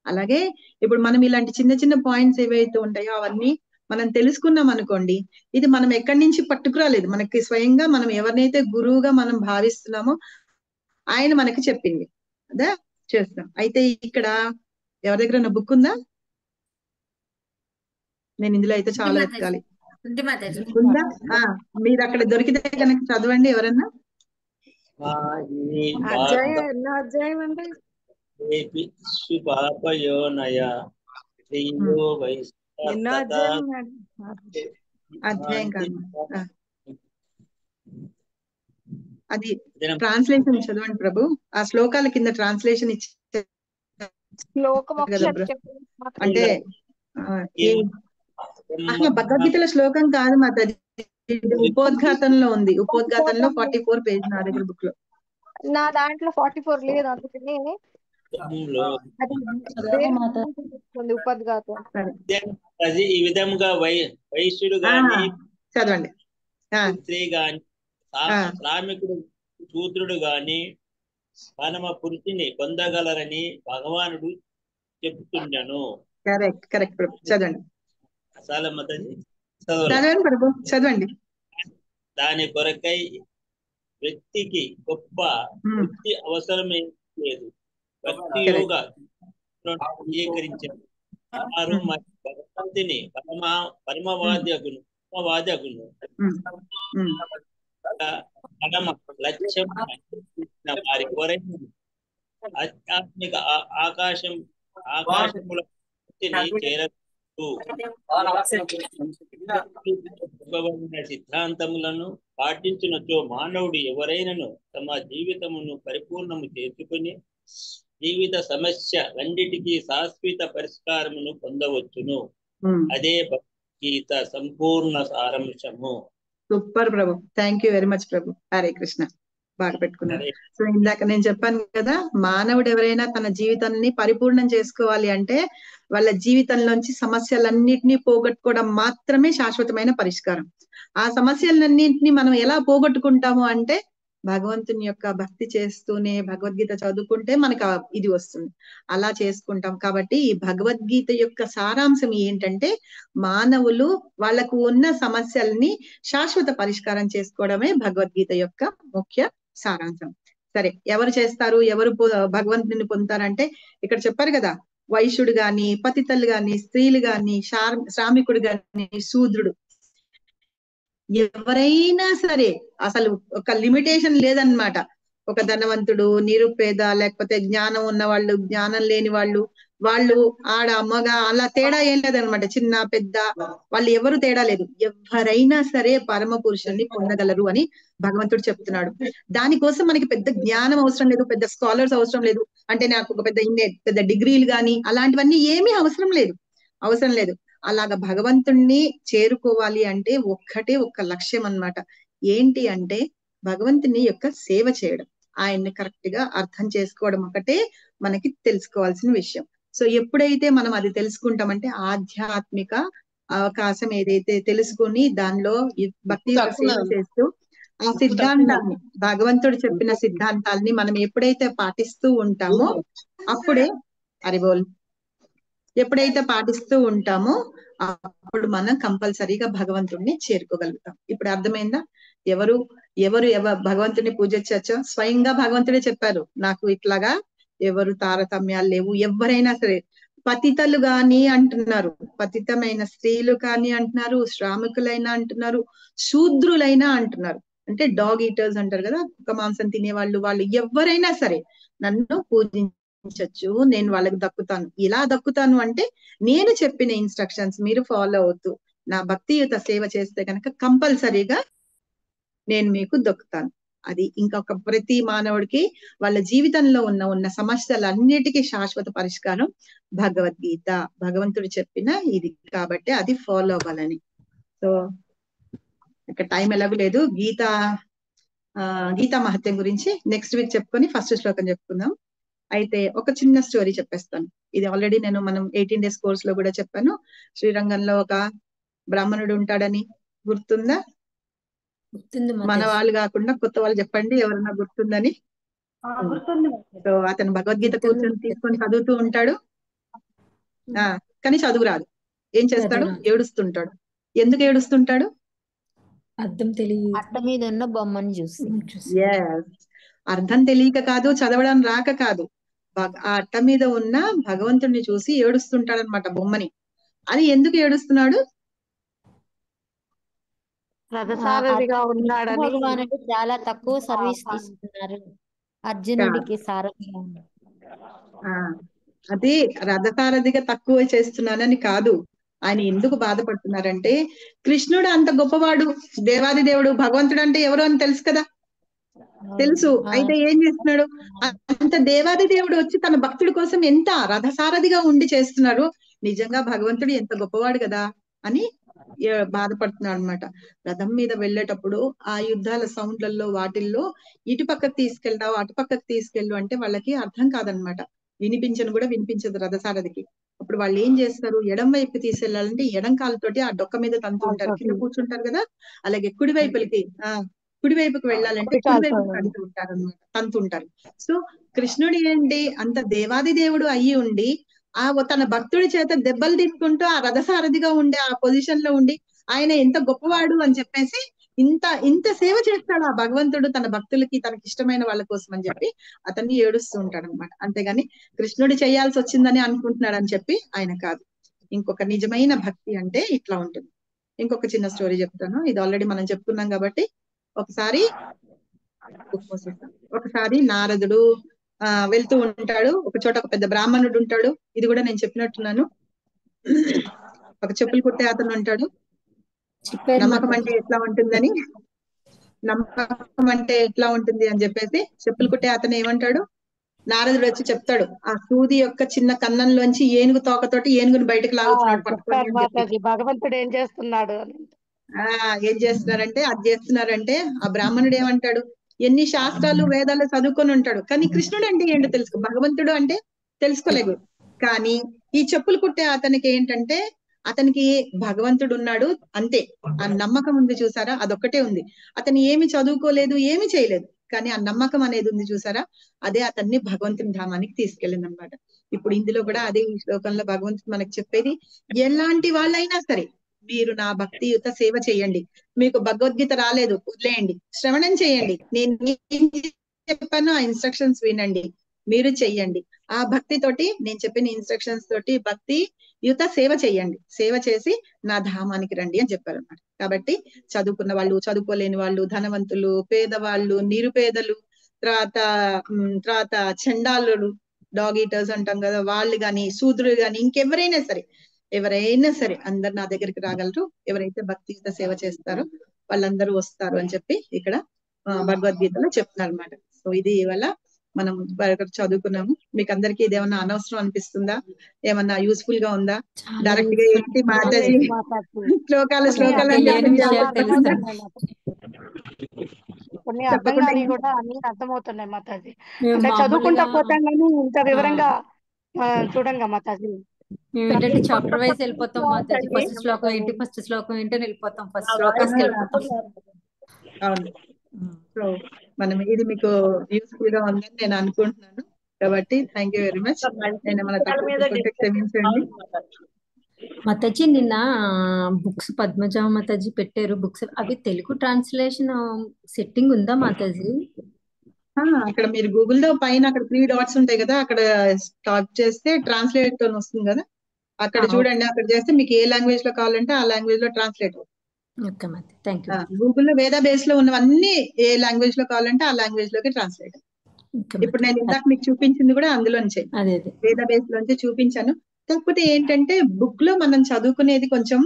అలాగే ఇప్పుడు మనం ఇలాంటి చిన్న చిన్న పాయింట్స్ ఏవైతే ఉంటాయో అవన్నీ మనం తెలుసుకున్నాం అనుకోండి, ఇది మనం ఎక్కడి నుంచి పట్టుకురాలేదు. మనకి స్వయంగా మనం ఎవరినైతే గురువుగా మనం భావిస్తున్నామో ఆయన మనకి చెప్పింది అదా చేస్తాం. అయితే ఇక్కడ ఎవరి దగ్గర నా బుక్ ఉందా? నేను ఇందులో అయితే చాలా వెతకాలి. ఉందా? మీరు అక్కడ దొరికితే కనుక చదవండి ఎవరన్నా. అధ్యాయం అంటే అధ్యాయం కాదు, అది ట్రాన్స్లేషన్ చదవండి ప్రభు. ఆ శ్లోకాల కింద ట్రాన్స్లేషన్ ఇచ్చే అంటే భగవద్గీతలో శ్లోకం కాదు మాతాజీ, ఉపోద్ఘాతంలో ఉంది. ఉపోద్ఘాతంలో 44 పేజ్ నా దగ్గర బుక్ లో. నా దాంట్లో 44 లేదు, అందుకని ఉపోద్ఘాతం. ఈ విధముగా వైశ్యుడు గాని చదవండి, స్త్రీ గాని శ్రామికుడు శూద్రుడు గాని పరమ పురుషుని పొందగలరని భగవానుడు చెప్తున్నాను. కరెక్ట్ ప్రభు, చదవండి. చదవండి ప్రభు, చదవండి. దాని కొరకై వ్యక్తికి గొప్ప వృత్తి అవసరమే లేదు. భక్తి యోగ అంగీకరించారు. వారు భగవంతుని పరమవాద్యగును పరమ లక్ష్యం వారి కొరకు ఆధ్యాత్మిక ఆకాశముల చేరదు. సిద్ధాంతములను పాటించినచో మానవుడు ఎవరైనను తమ జీవితమును పరిపూర్ణము చేసుకుని జీవిత సమస్య రెండిటికి శాశ్వత పరిష్కారమును పొందవచ్చును. అదే భగవద్గీత సంపూర్ణ సారాంశము. సూపర్ ప్రభు, థ్యాంక్ యూ వెరీ మచ్ ప్రభు. హరే కృష్ణ, బాగా పెట్టుకున్నారు. సో ఇందాక నేను చెప్పాను కదా, మానవుడు ఎవరైనా తన జీవితాన్ని పరిపూర్ణం చేసుకోవాలి అంటే వాళ్ళ జీవితంలోంచి సమస్యలన్నింటినీ పోగొట్టుకోవడం మాత్రమే శాశ్వతమైన పరిష్కారం. ఆ సమస్యలన్నింటినీ మనం ఎలా పోగొట్టుకుంటాము అంటే భగవంతుని యొక్క భక్తి చేస్తూనే, భగవద్గీత చదువుకుంటే మనకు ఇది వస్తుంది. అలా చేసుకుంటాం. కాబట్టి ఈ భగవద్గీత యొక్క సారాంశం ఏంటంటే మానవులు వాళ్లకు ఉన్న సమస్యల్ని శాశ్వత పరిష్కారం చేసుకోవడమే భగవద్గీత యొక్క ముఖ్య సారాంశం. సరే, ఎవరు చేస్తారు, ఎవరు భగవంతుని పొందుతారంటే ఇక్కడ చెప్పారు కదా, వైశ్యుడు గాని, పతితలు గాని, స్త్రీలు గాని, శ్రామికుడు గాని, శూద్రుడు, ఎవరైనా సరే అసలు ఒక లిమిటేషన్ లేదన్నమాట. ఒక ధనవంతుడు, నిరుపేద, లేకపోతే జ్ఞానం ఉన్న వాళ్ళు, జ్ఞానం లేని వాళ్ళు, వాళ్ళు ఆడ మగ అలా తేడా ఏం లేదనమాట. చిన్న పెద్ద వాళ్ళు ఎవరు తేడా లేదు. ఎవరైనా సరే పరమ పురుషుల్ని పొందగలరు అని భగవంతుడు చెప్తున్నాడు. దానికోసం మనకి పెద్ద జ్ఞానం అవసరం లేదు, పెద్ద స్కాలర్స్ అవసరం లేదు. అంటే నాకు ఒక పెద్ద డిగ్రీలు గాని అలాంటివన్నీ ఏమీ అవసరం లేదు. అలాగా భగవంతుణ్ణి చేరుకోవాలి అంటే ఒక్క లక్ష్యం అన్నమాట. ఏంటి అంటే భగవంతుని యొక్క సేవ చేయడం, ఆయన్ని కరెక్ట్ గా అర్థం చేసుకోవడం ఒకటే మనకి తెలుసుకోవాల్సిన విషయం. సో ఎప్పుడైతే మనం అది తెలుసుకుంటామంటే ఆధ్యాత్మిక అవకాశం ఏదైతే తెలుసుకుని దానిలో భక్తి యొక్క సేవ చేస్తూ ఆ సిద్ధాంతాన్ని, భగవంతుడు చెప్పిన సిద్ధాంతాల్ని మనం ఎప్పుడైతే పాటిస్తూ ఉంటామో అప్పుడే ఎప్పుడైతే పాటిస్తూ ఉంటామో అప్పుడు మనం కంపల్సరీగా భగవంతుడిని చేరుకోగలుగుతాం. ఇప్పుడు అర్థమైందా? ఎవరు భగవంతుడిని పూజించచ్చో స్వయంగా భగవంతుడే చెప్పారు. నాకు ఇట్లాగా ఎవరు తారతమ్యాలు లేవు, ఎవరైనా సరే పతితలు గాని అంటున్నారు, పతితమైన స్త్రీలు కానీ అంటున్నారు, శ్రామికులైనా అంటున్నారు, శూద్రులైనా అంటున్నారు. అంటే డాగ్ ఈటర్స్ అంటారు కదా, కుక్క మాంసం తినేవాళ్ళు, వాళ్ళు ఎవరైనా సరే నన్ను పూజించచ్చు, నేను వాళ్ళకి దక్కుతాను. ఇలా దక్కుతాను అంటే నేను చెప్పిన ఇన్స్ట్రక్షన్స్ మీరు ఫాలో అవుతూ నా భక్తియుత సేవ చేస్తే కనుక కంపల్సరీగా నేను మీకు దొక్కుతాను. అది ఇంకొక ప్రతి మానవుడికి వాళ్ళ జీవితంలో ఉన్న సమస్యలన్నిటికీ శాశ్వత పరిష్కారం భగవద్గీత, భగవంతుడు చెప్పిన ఇది. కాబట్టి అది ఫాలో అవ్వాలని. సో ఇక్కడ టైం ఎలాగూ లేదు. గీతా మహత్యం గురించి నెక్స్ట్ వీక్ చెప్పుకొని ఫస్ట్ శ్లోకం చెప్పుకుందాం. అయితే ఒక చిన్న స్టోరీ చెప్పేస్తాను. ఇది ఆల్రెడీ మనం 18 days కోర్స్ లో కూడా చెప్పాను. శ్రీరంగంలో ఒక బ్రాహ్మణుడు ఉంటాడని గుర్తుందా? మన వాళ్ళు కాకుండా కొత్త వాళ్ళు చెప్పండి ఎవరన్నా గుర్తుందని. సో అతను భగవద్గీత కూర్చొని తీసుకొని చదువుతూ ఉంటాడు. కానీ చదువు రాదు. ఏం చేస్తాడు? ఏడుస్తుంటాడు. ఎందుకు ఏడుస్తుంటాడు? అర్థం తెలియదు, అట్ట మీద ఉన్న బొమ్మని చూసి. అర్థం తెలియక కాదు, చదవడం రాక కాదు, ఆ అట్ట మీద ఉన్న భగవంతుడిని చూసి ఏడుస్తుంటాడు అనమాట, బొమ్మని. అది ఎందుకు ఏడుస్తున్నాడు? భగవానుడు చాలా తక్కువ సర్వీస్ తీసుకున్నారు, అర్జునుడికి సారథిగా ఉన్నారు. అది రథసారథిగా తక్కువ చేస్తున్నానని కాదు. ఆయన ఎందుకు బాధపడుతున్నారంటే కృష్ణుడు అంత గొప్పవాడు, దేవాది దేవుడు, భగవంతుడు అంటే ఎవరు అని తెలుసు కదా, తెలుసు. అయితే ఏం చేస్తున్నాడు? అంత దేవాది దేవుడు వచ్చి తన భక్తుడి కోసం ఎంత రథసారథిగా ఉండి చేస్తున్నారు. నిజంగా భగవంతుడు ఎంత గొప్పవాడు కదా అని బాధపడుతున్నాడు అనమాట. రథం మీద వెళ్ళేటప్పుడు ఆ యుద్ధాల సౌండ్లలో వాటిల్లో ఇటు పక్కకు తీసుకెళ్తావు, అటు పక్కకు తీసుకెళ్ళు అంటే వాళ్ళకి అర్థం కాదనమాట. వినిపించను కూడా వినిపించదు రథసారథికి. అప్పుడు వాళ్ళు ఏం చేస్తారు? ఎడం వైపుకి తీసుకెళ్లాలంటే ఎడం కాలుతోటి ఆ డొక్క మీద తంతుంటారు, కింద కూర్చుంటారు కదా. అలాగే కుడి వైపుకి వెళ్ళాలంటే కుడి వైపుకి తంతుంటారు అనమాట, తంతుంటారు. సో కృష్ణుడు ఏంటి, అంత దేవాది దేవుడు అయ్యి ఉండి తన భక్తుడి చేత దెబ్బలు తీసుకుంటూ ఆ రథసారథిగా ఉండి ఆ పొజిషన్ లో ఉండి ఆయన ఎంత గొప్పవాడు అని చెప్పేసి ఇంత సేవ చేస్తాడు ఆ భగవంతుడు తన భక్తులకి, తనకి ఇష్టమైన వాళ్ళ కోసం అని చెప్పి అతన్ని ఏడుస్తూ ఉంటాడు అనమాట. అంతేగాని కృష్ణుడు చేయాల్సి వచ్చిందని అనుకుంటున్నాడు అని చెప్పి ఆయన కాదు. ఇంకొక నిజమైన భక్తి అంటే ఇట్లా ఉంటుంది. ఇంకొక చిన్న స్టోరీ చెప్తాను. ఇది ఆల్రెడీ మనం చెప్పుకున్నాం కాబట్టి ఒకసారి నారదుడు వెళ్తూ ఉంటాడు. ఒక చోట ఒక పెద్ద బ్రాహ్మణుడు ఉంటాడు. ఇది కూడా నేను చెప్పినట్టున్నాను. ఒక చెప్పులు కుట్టే అతను ఉంటాడు. నమ్మకం అంటే ఎట్లా ఉంటుంది అని చెప్పేసి చెప్పులు కుట్టే అతను ఏమంటాడు, నారదుడు వచ్చి చెప్తాడు, ఆ సూది యొక్క చిన్న కన్నంలోంచి ఏనుగు తోకతోటి ఏనుగుని బయటకు లాగుతున్నాడు పట్టుకొని. భగవంతుడు ఏం చేస్తున్నాడు? ఏం చేస్తున్నారంటే అది చేస్తున్నారంటే ఆ బ్రాహ్మణుడు ఏమంటాడు, ఎన్ని శాస్త్రాలు వేదాలు చదువుకొని ఉంటాడు, కానీ కృష్ణుడు అంటే ఏంటో తెలుసుకో, భగవంతుడు అంటే తెలుసుకోలేదు. కానీ ఈ చెప్పులు కుట్టే అతనికి ఏంటంటే అతనికి భగవంతుడు ఉన్నాడు అంతే, ఆ నమ్మకం ఉంది చూసారా, అదొక్కటే ఉంది. అతను ఏమి చదువుకోలేదు, ఏమి చేయలేదు, కానీ ఆ నమ్మకం అనేది ఉంది చూసారా, అదే అతన్ని భగవంతుని ధామానికి తీసుకెళ్ళింది అనమాట. ఇప్పుడు ఇందులో కూడా అదే ఈ శ్లోకంలో భగవంతుడు మనకు చెప్పేది, ఎలాంటి వాళ్ళైనా సరే మీరు నా భక్తియుత సేవ చేయండి. మీకు భగవద్గీత రాలేదు వదిలేయండి, శ్రవణం చేయండి, నేను ఏం చెప్పానో ఆ ఇన్స్ట్రక్షన్స్ వినండి, మీరు చెయ్యండి. ఆ భక్తి తోటి నేను చెప్పిన ఇన్స్ట్రక్షన్స్ తోటి భక్తి యుత సేవ చెయ్యండి. సేవ చేసి నా ధామానికి రండి అని చెప్పారు అన్నమాట. కాబట్టి చదువుకున్న వాళ్ళు, చదువుకోలేని వాళ్ళు, ధనవంతులు, పేదవాళ్ళు, నిరుపేదలు, తర్వాత చండాలులు, డాగ్ ఈటర్స్ అంటాం కదా, వాళ్ళు గాని, శూద్రులు గాని, ఇంకెవరైనా సరే అందరు నా దగ్గరికి రాగలరు. ఎవరైతే భక్తియుత సేవ చేస్తారో వాళ్ళందరూ వస్తారు అని చెప్పి ఇక్కడ భగవద్గీతలో చెప్తున్నారు అనమాట. సో ఇది ఇవాళ మనం చదువుకున్నాము. మీకు అందరికీ ఇదేమన్నా అనవసరం అనిపిస్తుందా? ఏమన్నా యూస్ఫుల్ గా ఉందా? డైరెక్ట్ గా ఏంటి మాతాజీ శ్లోకాలు కొన్ని అర్థం కాని కూడా అన్ని అర్థమవుతున్నాయి మాతాజీ. అంటే చదువుకుంటా పోతాం కానీ ఇంత వివరంగా చూడంగా మాతాజీ. ఏంటంటే చాప్టర్ వైజ్ వెళ్ళిపోతాం మాతాజీ. ఫస్ట్ శ్లోకం ఏంటి, ఫస్ట్ శ్లోకం ఏంటని వెళ్ళిపోతాం, ఫస్ట్ శ్లోకాస్కి వెళ్ళిపోతాం. అవును. సో మనం ఇది మీకు యూస్ఫుల్ గా ఉందని నేను అనుకుంటున్నాను. కాబట్టి థ్యాంక్ యూ వెరీ మచ్. నేను మన తప్పుకుంటే క్షమించండి. మాతాజీ నిన్న బుక్స్ పద్మజ మాతాజీ పెట్టారు బుక్స్, అవి తెలుగు ట్రాన్స్లేషన్ సెట్టింగ్ ఉందా మాతాజీ? అక్కడ మీరు గూగుల్ లో పైన అక్కడ 3 డాట్స్ ఉంటాయి కదా, అక్కడ టాప్ చేస్తే ట్రాన్స్లేట్ అని వస్తుంది కదా, అక్కడ చూడండి. అక్కడ చేస్తే మీకు ఏ లాంగ్వేజ్ లో కావాలంటే ఆ లాంగ్వేజ్ లో ట్రాన్స్లేట్ అవుతుంది. గూగుల్లో వేదా బేస్ లో ఉన్నవన్నీ ఏ లాంగ్వేజ్ లో కావాలంటే ఆ లాంగ్వేజ్ లోకి ట్రాన్స్లేట్. ఇప్పుడు నేను ఇందాక మీకు చూపించింది కూడా అందులోంచే, వేదా బేస్ లోంచి చూపించాను. కాకపోతే ఏంటంటే బుక్ లో మనం చదువుకునేది కొంచెం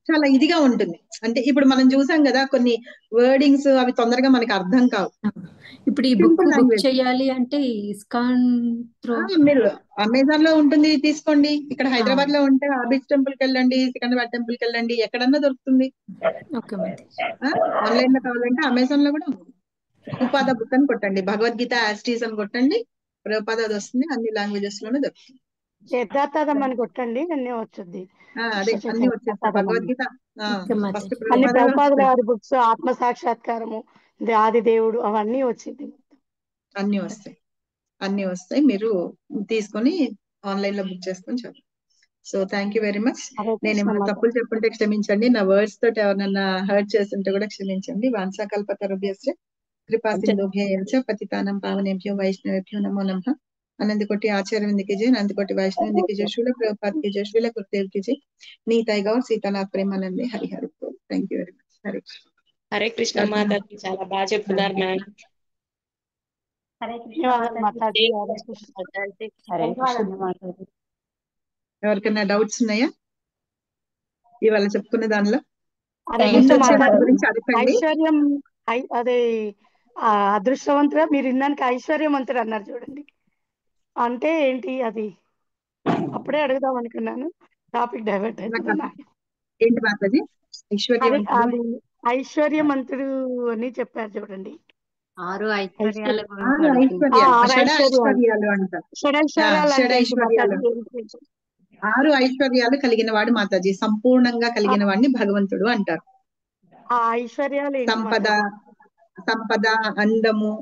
చాలా ఇదిగా ఉంటుంది. అంటే ఇప్పుడు మనం చూసాం కదా కొన్ని వర్డింగ్స్ అవి తొందరగా మనకి అర్థం కావు. ఇప్పుడు ఈ బుక్ చేయాలి అంటే ఇస్కాన్ మీరు అమెజాన్ లో ఉంటుంది, తీసుకోండి. ఇక్కడ హైదరాబాద్ లో ఉంటే ఆబిడ్ టెంపుల్ కి వెళ్ళండి, సికింద్రాబాద్ టెంపుల్ కి వెళ్ళండి, ఎక్కడన్నా దొరుకుతుంది. ఆన్లైన్ లో కావాలంటే అమెజాన్ లో కూడా ఉంది. ఉపాధ బుక్ అని కొట్టండి, భగవద్గీత యాస్టీస్ అని కొట్టండి, ప్రభుపాద అది వస్తుంది. అన్ని లాంగ్వేజెస్ లోనే దొరుకుతుంది. అని కొట్టండి అన్ని వచ్చింది. అదే అన్ని వచ్చేస్తాయి. భగవద్గీత అన్ని ప్రభుపాదుల వారి బుక్స్, ఆత్మ సాక్షాత్కారము, ఆది దేవుడు, అవన్నీ వచ్చింది. అన్ని వస్తాయి. మీరు తీసుకొని ఆన్లైన్ లో బుక్ చేసుకొని చదువు. So thank you very much. నేను ఏమైనా తప్పులు చెప్పుంటే క్షమించండి. నా వర్డ్స్ తోటి ఎవరైనా హర్ట్ చేస్తుంటే కూడా క్షమించండి. వాంఛాకల్పతరుభ్యశ్చ కృపా సింధుభ్యశ్చ పతితానం పావనేభ్యో వైష్ణవేభ్యో నమో నమః. అనంతకోటి ఆచార్య విందుకి జై, అనంతకోటి వైష్ణవ విందుకి జై, శూల ప్రభుపాద్ కి జై, శూల గురుదేవ్ కి జై, నీతాయి గౌర్ సీతానాథ్ ప్రేమానందే Hari Hari. Thank you very much. Hare Krishna. Hare Krishna మాతాజీ, చాలా బాగా చెప్తున్నారు మ్యామ్. ఎవరికైనా డౌట్స్ ఉన్నాయా ఇవాళ చెప్పుకునే దానిలో? ఐశ్వర్యం అదే అదృష్టవంతురా మీరు ఇన్నానికి ఐశ్వర్యవంతుడు అన్నారు చూడండి, అంటే ఏంటి అది? అప్పుడే అడుగుదాం అనుకున్నాను, టాపిక్ డైవర్ట్ అవుతుంది. ఏంటి మాతాజీ? ఐశ్వర్యవంతుడు అని చెప్పారు చూడండి. 6 ఐశ్వర్యాలు అంటారు. 6 ఐశ్వర్యాలు కలిగిన వాడు మాతాజీ, సంపూర్ణంగా కలిగిన వాడిని భగవంతుడు అంటారు. ఆ ఐశ్వర్యాలు సంపద, అందము,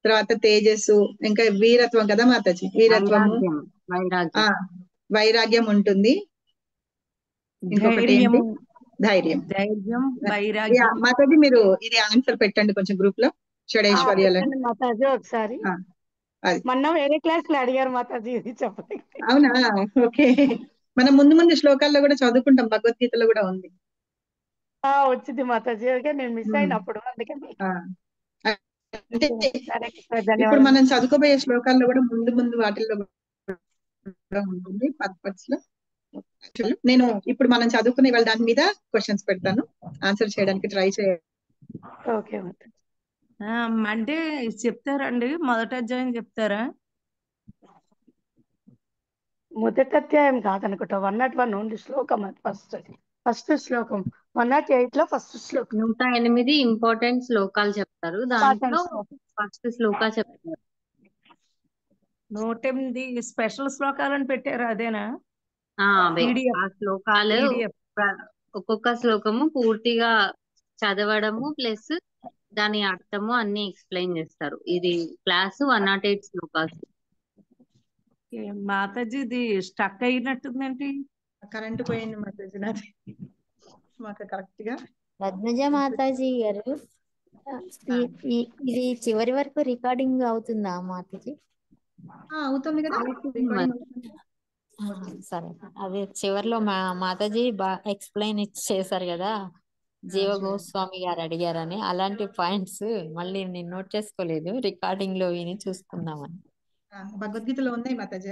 తర్వాత తేజస్సు, ఇంకా వీరత్వం కదా మాతాజీ. వీరత్వము, వైరాగ్యం ఉంటుంది. ఇంకొకటి ఏంటి? ధైర్యం. మాతాజీ మీరు ఇది ఆన్సర్ పెట్టండి కొంచెం గ్రూప్ లో, షడైశ్వర్యాలని. మాతాజీ ఒకసారి మొన్న వేరే క్లాస్ లో అడిగారు మాతాజీ, ఇది చెప్పండి. అవునా? ఓకే. మనం ముందు శ్లోకాల్లో కూడా చదువుకుంటాం, భగవద్గీతలో కూడా ఉంది. వచ్చింది మాతాజీ, నేను మిస్ అయినప్పుడు అందుకని. ఇప్పుడు మనం చదువుకోబోయే శ్లోకాల్లో కూడా ముందు వాటిల్లో ఉంటుంది పర్పస్ లో. నేను ఇప్పుడు మనం చదువుకునే వాళ్ళ దాని మీద క్వశ్చన్స్ పెడతాను, ఆన్సర్ చేయడానికి ట్రై చేయండి. ఓకే. అంటే చెప్తారండి, మొదటి అధ్యాయం చెప్తారా? మొదటి అధ్యాయం కాదనుకుంటా, 101 ఓన్లీ శ్లోకం. ఫస్ట్ శ్లోకం 108 లో ఫస్ట్ శ్లోకం. 108 ఇంపార్టెంట్ శ్లోకాలు చెప్తారు, దాంట్లో ఫస్ట్ శ్లోక చెప్తారు. 108 స్పెషల్ శ్లోకాలు అని పెట్టారు, అదేనా? అవే ఆ శ్లోకాలు. ఒక్కొక్క శ్లోకము పూర్తిగా చదవడము ప్లస్ దాని అర్థము అన్ని ఎక్స్ప్లెయిన్ చేస్తారు. ఇది క్లాస్ 108 శ్లోకాలు. మాతాజీ ఇది స్టక్ అయినట్టుందండి. కరెంట్ పోయింది మాతాజీ, నాది మాకు కరెక్ట్ గా. పద్మజ మాతాజీ గారు ఇది చివరి వరకు రికార్డింగ్ అవుతుందా మాతజీ? అవుతుంది కదా, రికార్డింగ్ అవుతుంది. సరే, అదే చివరిలో మాతాజీ ఎక్స్ప్లెయిన్ చేశారు కదా, జీవ గోస్వామి గారు అడిగారని. అలాంటి పాయింట్స్ మళ్ళీ నేను నోట్ చేసుకోలేదు, రికార్డింగ్ లో విని చూసుకుందామని. భగవద్గీతలో ఉన్నాయి మాతాజీ,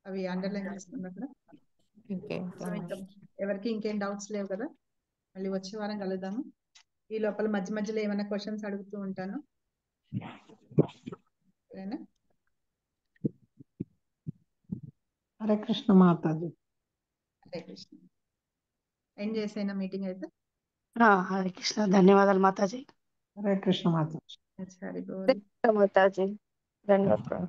అవి అండర్లైన్ చేసుకున్నా కూడా. సో ఇంకా ఎవరికి ఇంకేం డౌట్స్ లేవు కదా, మళ్ళీ వచ్చే వారం కలుద్దాము. ఈ లోపల మధ్య మధ్యలో ఏమైనా క్వశ్చన్స్ అడుగుతూ ఉంటాను. సరేనా? హరే కృష్ణ మాతాజీ. హరే కృష్ణ. ఎండ్ చేసేనా మీటింగ్ అయితే? హరే కృష్ణ, ధన్యవాదాలు మాతాజీ. హరే కృష్ణ మాతాజీ. హరి బోల్. మాతాజీ ధన్యవాదాలు.